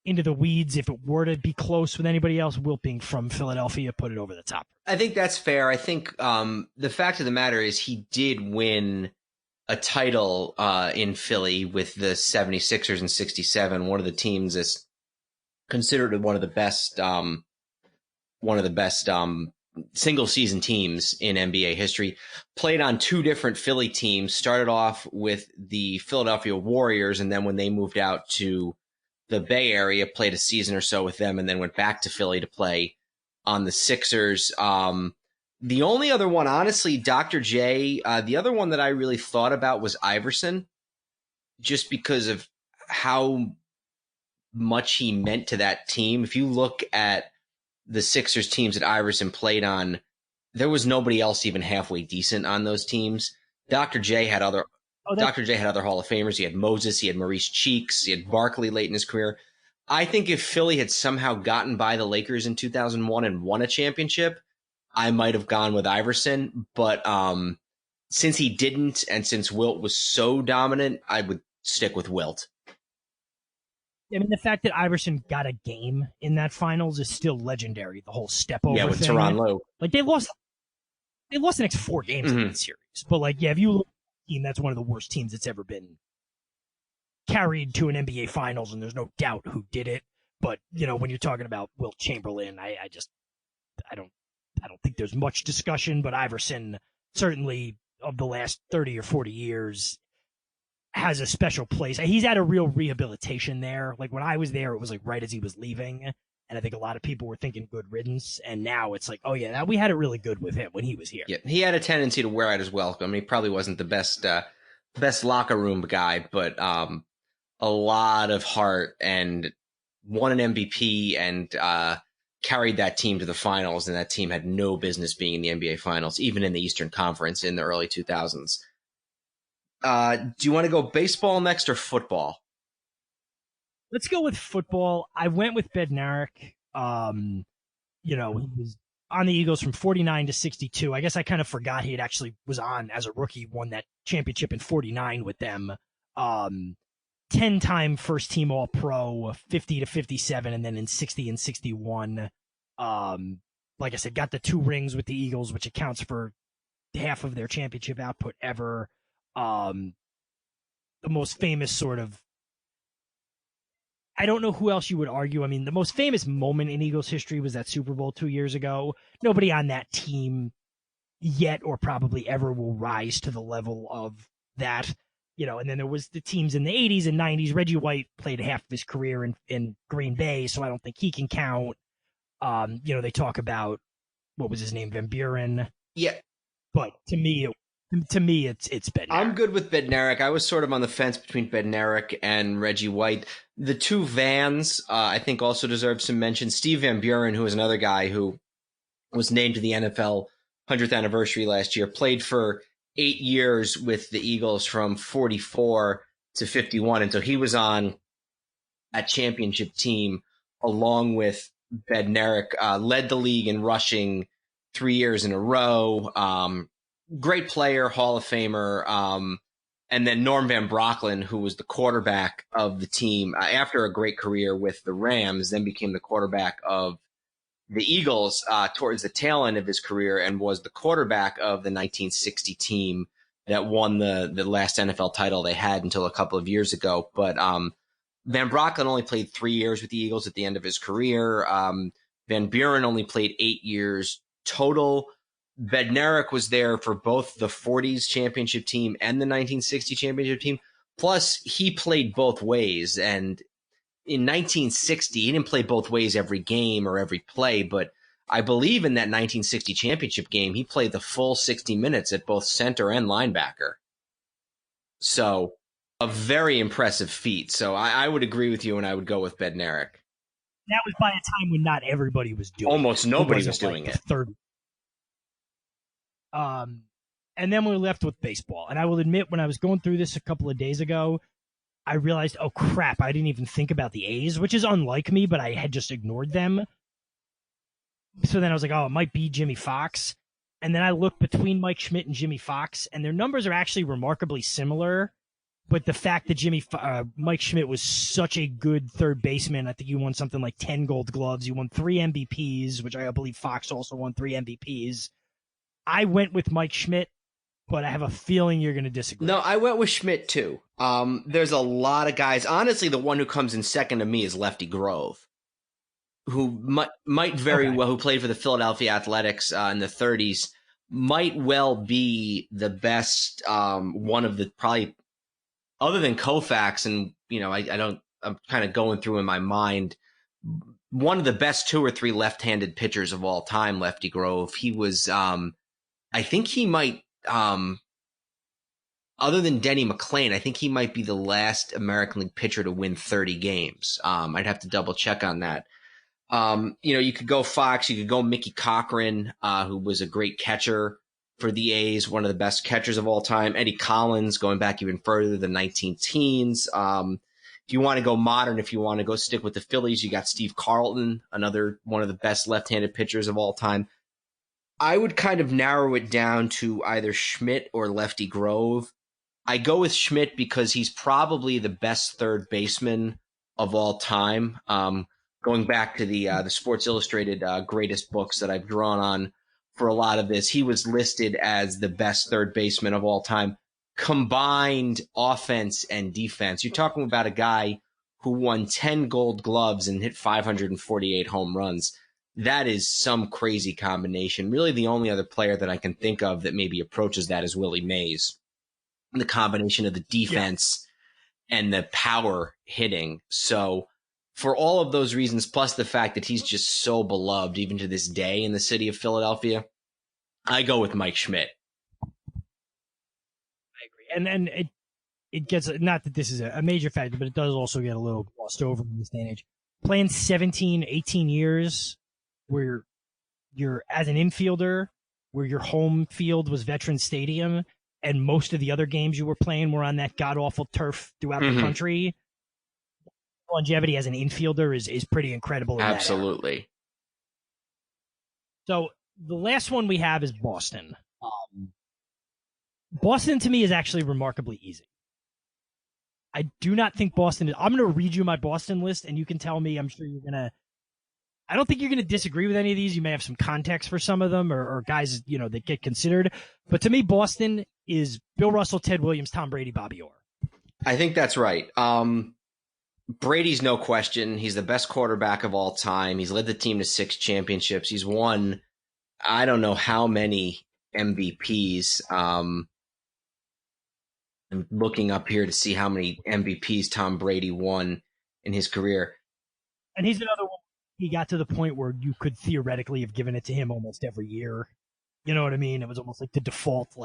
D: into the weeds, if it were to be close with anybody else, Wilt being from Philadelphia put it over the top.
C: I think that's fair. I think the fact of the matter is he did win a title in Philly with the 76ers in 67, one of the teams that's considered one of the best single season teams in NBA history. Played on two different Philly teams, started off with the Philadelphia Warriors, and then when they moved out to the Bay Area, played a season or so with them, and then went back to Philly to play on the Sixers. The only other one, honestly, Dr. J, the other one that I really thought about was Iverson, just because of how much he meant to that team. If you look at the Sixers teams that Iverson played on, there was nobody else even halfway decent on those teams. Dr. J had other Dr. J had other Hall of Famers. He had Moses, he had Maurice Cheeks, he had Barkley late in his career. I think if Philly had somehow gotten by the Lakers in 2001 and won a championship, I might have gone with Iverson. But since he didn't, and since Wilt was so dominant, I would stick with Wilt.
D: I mean, the fact that Iverson got a game in that finals is still legendary. The whole step over
C: with
D: thing.
C: Tyronn Lue.
D: Like they lost the next 4 games in that series. But like, yeah, if you look at the team, that's one of the worst teams that's ever been carried to an NBA Finals, and there's no doubt who did it. But when you're talking about Wilt Chamberlain, I don't think there's much discussion. But Iverson, certainly of the last 30 or 40 years, has a special place. He's had a real rehabilitation there. Like when I was there, it was like right as he was leaving. And I think a lot of people were thinking good riddance. And now it's like, oh yeah, we had it really good with him when he was here.
C: Yeah, he had a tendency to wear out his welcome. He probably wasn't the best locker room guy, but a lot of heart, and won an MVP and carried that team to the finals. And that team had no business being in the NBA Finals, even in the Eastern Conference in the early 2000s. Do you want to go baseball next or football?
D: Let's go with football. I went with Bednarik. He was on the Eagles from 49 to 62. I guess I kind of forgot he had actually was on as a rookie, won that championship in 49 with them. 10-time first team All Pro, 50 to 57, and then in 60 and 61. Like I said, got the 2 rings with the Eagles, which accounts for half of their championship output ever. The most famous sort of, I don't know who else you would argue. I mean, the most famous moment in Eagles history was that Super Bowl 2 years ago. Nobody on that team yet or probably ever will rise to the level of that. And then there was the teams in the 80s and 90s. Reggie White played half of his career in Green Bay, so I don't think he can count. They talk about, what was his name, Van Buren.
C: Yeah.
D: But to me, it's Bednarik.
C: I'm good with Bednarik. I was sort of on the fence between Bednarik and Reggie White. The 2 Vans, I think, also deserve some mention. Steve Van Buren, who is another guy who was named to the NFL 100th anniversary last year, played for 8 years with the Eagles from 44 to 51. And so he was on a championship team along with Bednarik, led the league in rushing 3 years in a row. Great player, Hall of Famer. And then Norm Van Brocklin, who was the quarterback of the team after a great career with the Rams, then became the quarterback of the Eagles towards the tail end of his career, and was the quarterback of the 1960 team that won the last NFL title they had until a couple of years ago. But Van Brocklin only played 3 years with the Eagles at the end of his career. Van Buren only played 8 years total. Bednarik was there for both the 40s championship team and the 1960 championship team. Plus, he played both ways. And in 1960, he didn't play both ways every game or every play, but I believe in that 1960 championship game, he played the full 60 minutes at both center and linebacker. So a very impressive feat. So I would agree with you, and I would go with Bednarik.
D: That was by a time when not everybody was doing
C: Almost
D: it.
C: nobody was doing it.
D: Third. And then we're left with baseball. And I will admit, when I was going through this a couple of days ago, I realized, oh crap, I didn't even think about the A's, which is unlike me, but I had just ignored them. So then I was like, oh, it might be Jimmy Fox. And then I looked between Mike Schmidt and Jimmy Fox, and their numbers are actually remarkably similar. But the fact that Mike Schmidt was such a good third baseman, I think he won something like 10 Gold Gloves. He won 3 MVPs, which I believe Fox also won 3 MVPs. I went with Mike Schmidt, but I have a feeling you're going to disagree.
C: No, I went with Schmidt too. There's a lot of guys. Honestly, the one who comes in second to me is Lefty Grove, who might very well, who played for the Philadelphia Athletics in the 30s, might well be the best one of the probably other than Koufax. And, I'm kind of going through in my mind one of the best 2 or 3 left-handed pitchers of all time, Lefty Grove. He was, I think he might, other than Denny McClain, I think he might be the last American League pitcher to win 30 games. I'd have to double check on that. You could go Fox, you could go Mickey Cochran, who was a great catcher for the A's, one of the best catchers of all time. Eddie Collins, going back even further, the 19 teens. If you want to go modern, if you want to go stick with the Phillies, you got Steve Carlton, another one of the best left-handed pitchers of all time. I would kind of narrow it down to either Schmidt or Lefty Grove. I go with Schmidt because he's probably the best third baseman of all time. Going back to the Sports Illustrated greatest books that I've drawn on for a lot of this, he was listed as the best third baseman of all time, combined offense and defense. You're talking about a guy who won 10 Gold Gloves and hit 548 home runs. That is some crazy combination. Really, the only other player that I can think of that maybe approaches that is Willie Mays. The combination of the defense and the power hitting. So for all of those reasons, plus the fact that he's just so beloved even to this day in the city of Philadelphia, I go with Mike Schmidt.
D: I agree. And it gets, not that this is a major factor, but it does also get a little glossed over in this day and age. Playing 17, 18 years where you're as an infielder, where your home field was Veterans Stadium, and most of the other games you were playing were on that god-awful turf throughout the country. Longevity as an infielder is pretty incredible.
C: Absolutely.
D: So the last one we have is Boston. Boston, to me, is actually remarkably easy. I do not think Boston is... I'm going to read you my Boston list, and you can tell me, I'm sure you're going to... I don't think you're going to disagree with any of these. You may have some context for some of them or guys, that get considered. But to me, Boston is Bill Russell, Ted Williams, Tom Brady, Bobby Orr.
C: I think that's right. Brady's no question. He's the best quarterback of all time. He's led the team to 6 championships. He's won, I don't know how many MVPs. I'm looking up here to see how many MVPs Tom Brady won in his career.
D: And he's another one. He got to the point where you could theoretically have given it to him almost every year. You know what I mean? It was almost like the default,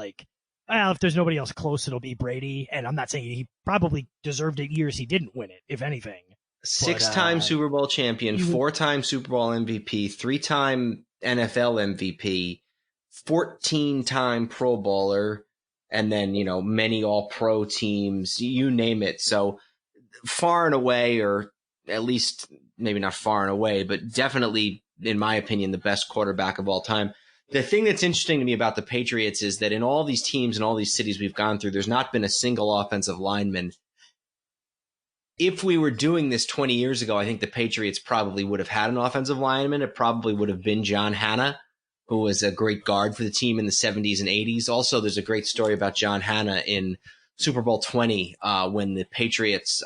D: if there's nobody else close, it'll be Brady. And I'm not saying he probably deserved it years he didn't win it, if anything.
C: 6-time Super Bowl champion, 4-time Super Bowl MVP, 3-time NFL MVP, 14-time Pro Bowler, and then, many all-pro teams, you name it. So far and away, or at least maybe not far and away, but definitely, in my opinion, the best quarterback of all time. The thing that's interesting to me about the Patriots is that in all these teams and all these cities we've gone through, there's not been a single offensive lineman. If we were doing this 20 years ago, I think the Patriots probably would have had an offensive lineman. It probably would have been John Hanna, who was a great guard for the team in the 70s and 80s. Also, there's a great story about John Hanna in Super Bowl 20 when the Patriots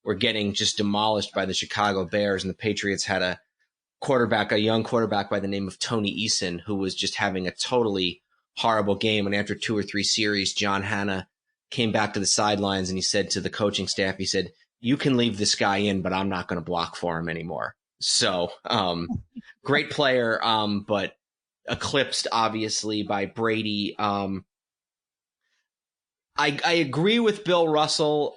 C: were getting just demolished by the Chicago Bears, and the Patriots had a young quarterback by the name of Tony Eason, who was just having a totally horrible game. And after 2 or 3 series, John Hanna came back to the sidelines and he said to the coaching staff, he said, "You can leave this guy in, but I'm not going to block for him anymore." So, great player, but eclipsed obviously by Brady. I agree with Bill Russell.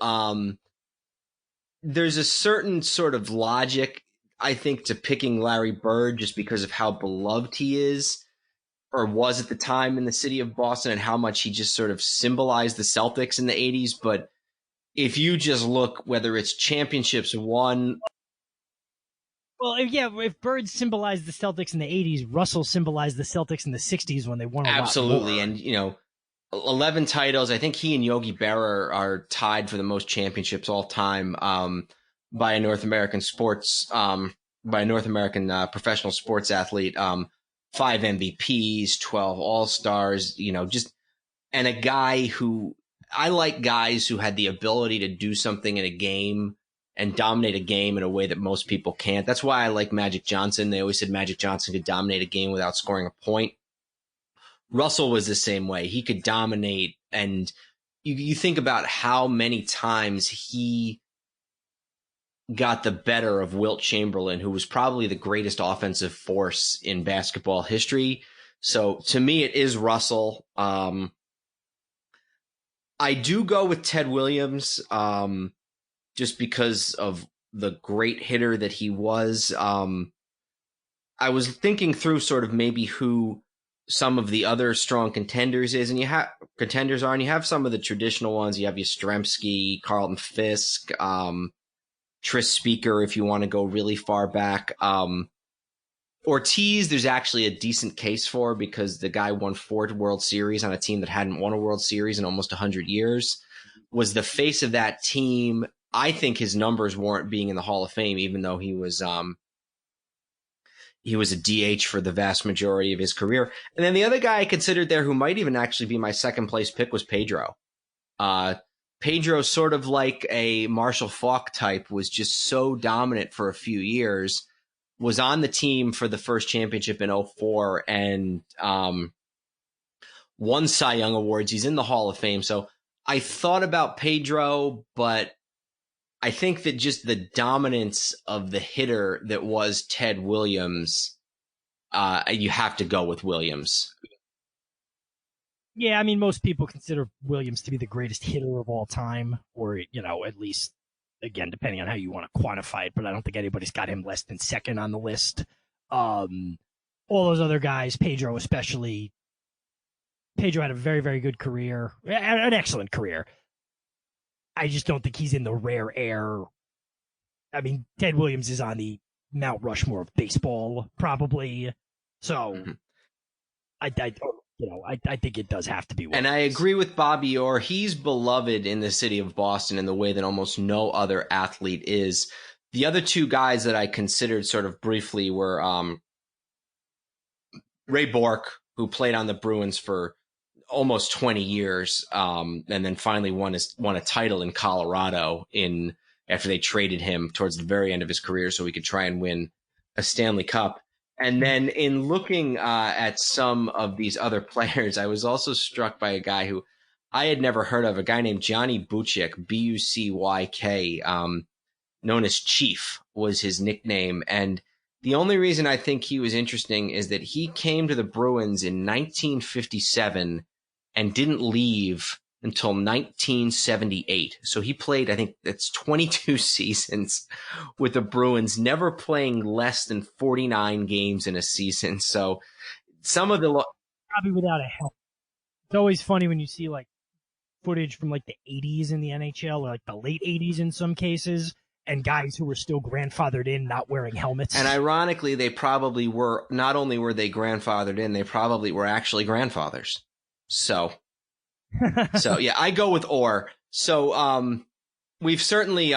C: There's a certain sort of logic, I think, to picking Larry Bird just because of how beloved he is, or was at the time in the city of Boston, and how much he just sort of symbolized the Celtics in the 80s. But if you just look, whether it's championships won.
D: Well, if Bird symbolized the Celtics in the 80s, Russell symbolized the Celtics in the 60s when they won a
C: absolutely.
D: lot more.
C: And, 11 titles. I think he and Yogi Berra are tied for the most championships all time by a North American professional sports athlete. 5 MVPs, 12 All-Stars, and a guy who, I like guys who had the ability to do something in a game and dominate a game in a way that most people can't. That's why I like Magic Johnson. They always said Magic Johnson could dominate a game without scoring a point. Russell was the same way. He could dominate, and you think about how many times he got the better of Wilt Chamberlain, who was probably the greatest offensive force in basketball history. So to me, it is Russell. I do go with Ted Williams just because of the great hitter that he was. I was thinking through sort of maybe who some of the other strong contenders is, and you have some of the traditional ones. You have Yastrzemski, Carlton Fisk, Tris Speaker, if you want to go really far back. Ortiz, there's actually a decent case for, because the guy won 4 World Series on a team that hadn't won a World Series in almost 100 years, was the face of that team. I think his numbers warrant being in the Hall of Fame, even though he was a DH for the vast majority of his career. And then the other guy I considered there, who might even actually be my second place pick, was Pedro. Pedro, sort of like a Marshall Faulk type, was just so dominant for a few years, was on the team for the first championship in 2004, and won Cy Young Awards. He's in the Hall of Fame. So I thought about Pedro, but I think that just the dominance of the hitter that was Ted Williams, you have to go with Williams.
D: Yeah, I mean, most people consider Williams to be the greatest hitter of all time, or, at least, again, depending on how you want to quantify it, but I don't think anybody's got him less than second on the list. All those other guys, Pedro especially, Pedro had a very, very good career, an excellent career. I just don't think he's in the rare air. I mean, Ted Williams is on the Mount Rushmore of baseball, probably. So, I think it does have to be Williams.
C: And I agree with Bobby Orr. He's beloved in the city of Boston in the way that almost no other athlete is. The other two guys that I considered sort of briefly were Ray Bourque, who played on the Bruins for almost 20 years, and then finally won a title in Colorado after they traded him towards the very end of his career so he could try and win a Stanley Cup. And then in looking at some of these other players, I was also struck by a guy who I had never heard of, a guy named Johnny Bucyk, Bucyk, known as Chief was his nickname. And the only reason I think he was interesting is that he came to the Bruins in 1957 and didn't leave until 1978. So he played, I think that's 22 seasons with the Bruins, never playing less than 49 games in a season. So some of the...
D: Probably without a helmet. It's always funny when you see like footage from like the 80s in the NHL, or like the late 80s in some cases, and guys who were still grandfathered in not wearing helmets.
C: And ironically, they probably were, not only were they grandfathered in, they probably were actually grandfathers. So yeah, I go with Orr. So we've certainly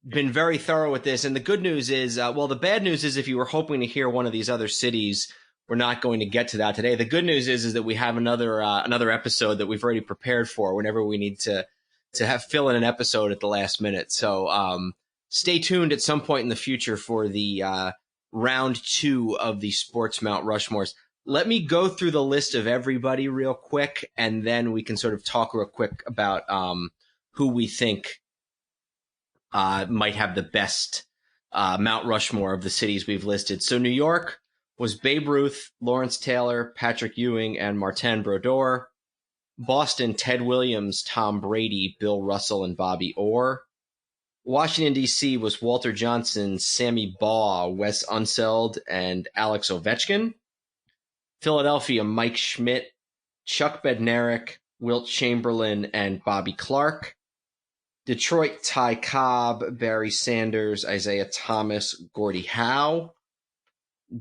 C: been very thorough with this. And the good news is, the bad news is if you were hoping to hear one of these other cities, we're not going to get to that today. The good news is that we have another episode that we've already prepared for whenever we need to have fill in an episode at the last minute. So stay tuned at some point in the future for the round 2 of the Sports Mount Rushmores. Let me go through the list of everybody real quick, and then we can sort of talk real quick about who we think might have the best Mount Rushmore of the cities we've listed. So New York was Babe Ruth, Lawrence Taylor, Patrick Ewing, and Martin Brodeur. Boston, Ted Williams, Tom Brady, Bill Russell, and Bobby Orr. Washington, D.C. was Walter Johnson, Sammy Baugh, Wes Unseld, and Alex Ovechkin. Philadelphia, Mike Schmidt, Chuck Bednarik, Wilt Chamberlain, and Bobby Clark. Detroit, Ty Cobb, Barry Sanders, Isaiah Thomas, Gordie Howe.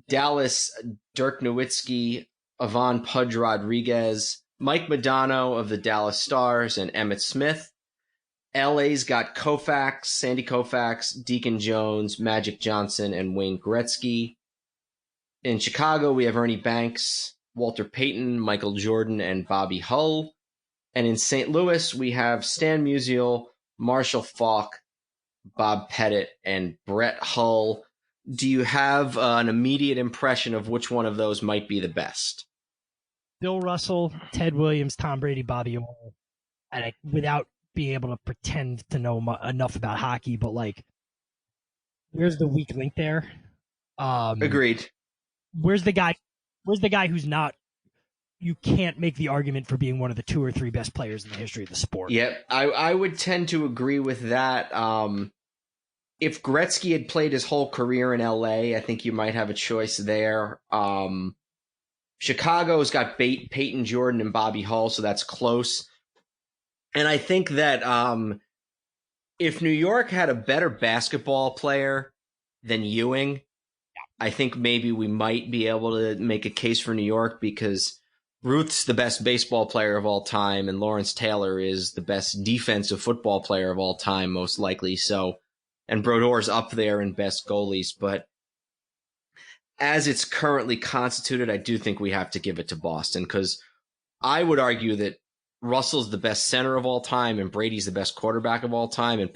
C: Dallas, Dirk Nowitzki, Ivan Pudge Rodriguez, Mike Modano of the Dallas Stars, and Emmett Smith. LA's got Koufax, Sandy Koufax, Deacon Jones, Magic Johnson, and Wayne Gretzky. In Chicago, we have Ernie Banks, Walter Payton, Michael Jordan, and Bobby Hull. And in St. Louis, we have Stan Musial, Marshall Faulk, Bob Pettit, and Brett Hull. Do you have an immediate impression of which one of those might be the best?
D: Bill Russell, Ted Williams, Tom Brady, Bobby Orr. And without being able to pretend to know enough about hockey, but like, where's the weak link there?
C: Agreed.
D: Where's the guy who's not, you can't make the argument for being one of the 2 or 3 best players in the history of the sport?
C: Yep, I would tend to agree with that. If Gretzky had played his whole career in LA, I think you might have a choice there. Chicago's got Peyton Jordan and Bobby Hull, so that's close. And I think that if New York had a better basketball player than Ewing, I think maybe we might be able to make a case for New York, because Ruth's the best baseball player of all time, and Lawrence Taylor is the best defensive football player of all time, most likely. So, and Brodor's up there in best goalies. But as it's currently constituted, I do think we have to give it to Boston, because I would argue that Russell's the best center of all time, and Brady's the best quarterback of all time, and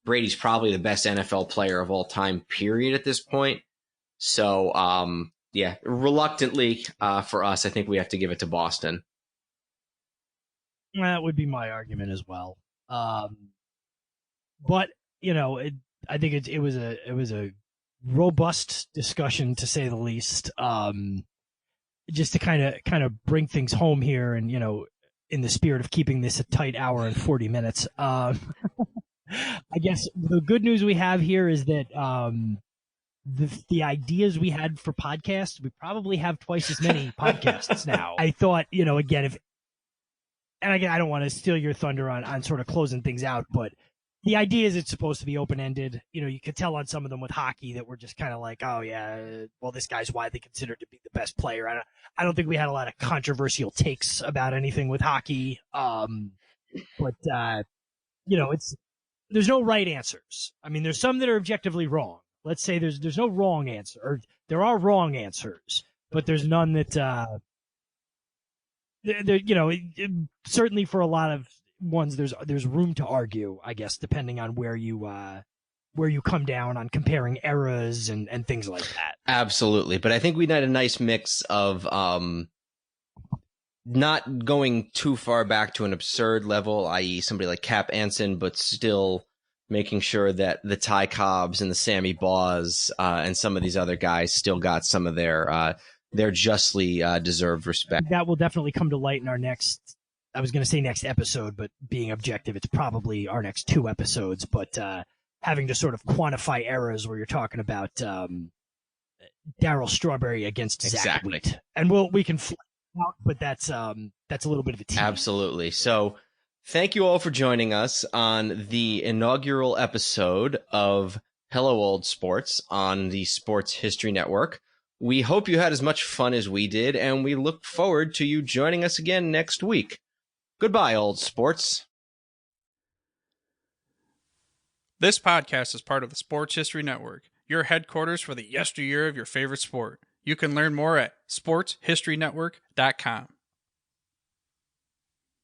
C: Brady's probably the best NFL player of all time, period, at this point. So, yeah, reluctantly for us, I think we have to give it to Boston.
D: That would be my argument as well. But I think it was a robust discussion, to say the least. Just to kind of bring things home here, and in the spirit of keeping this a tight hour and 40 minutes. I guess the good news we have here is that the ideas we had for podcasts, we probably have twice as many podcasts now. I thought, again, I don't want to steal your thunder on sort of closing things out, but the idea is it's supposed to be open-ended. You could tell on some of them with hockey that we're just kind of like, oh yeah, well, this guy's widely considered to be the best player. I don't think we had a lot of controversial takes about anything with hockey. But there's no right answers. I mean, there's some that are objectively wrong. Let's say there's no wrong answer, or there are wrong answers, but there's none that, certainly for a lot of ones, there's room to argue, I guess, depending on where you come down on comparing eras and things like that.
C: Absolutely. But I think we had a nice mix of not going too far back to an absurd level, i.e. somebody like Cap Anson, but still making sure that the Ty Cobbs and the Sammy Baws and some of these other guys still got some of their justly deserved respect.
D: That will definitely come to light in our next, I was going to say next episode, but being objective, it's probably our next 2 episodes. But having to sort of quantify eras where you're talking about Darryl Strawberry against Zach Wheat. And we can fly out, but that's a little bit of a tease.
C: Absolutely. So thank you all for joining us on the inaugural episode of Hello Old Sports on the Sports History Network. We hope you had as much fun as we did, and we look forward to you joining us again next week. Goodbye, old sports.
B: This podcast is part of the Sports History Network, your headquarters for the yesteryear of your favorite sport. You can learn more at sportshistorynetwork.com.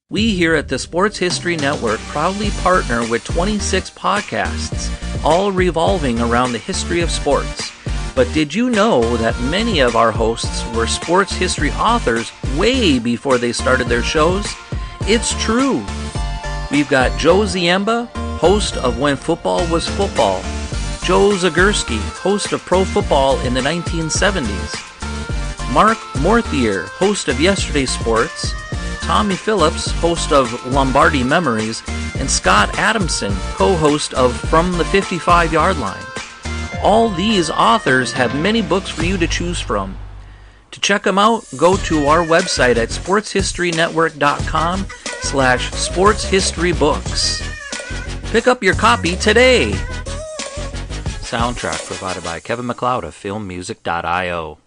A: We here at the Sports History Network proudly partner with 26 podcasts, all revolving around the history of sports. But did you know that many of our hosts were sports history authors way before they started their shows? It's true. We've got Joe Ziemba, host of When Football Was Football, Joe Zagurski, host of Pro Football in the 1970s, Mark Morthier, host of Yesterday Sports, Tommy Phillips, host of Lombardi Memories, and Scott Adamson, co-host of From the 55-Yard Line. All these authors have many books for you to choose from. To check them out, go to our website at sportshistorynetwork.com/sportshistorybooks. Pick up your copy today. Soundtrack provided by Kevin MacLeod of filmmusic.io.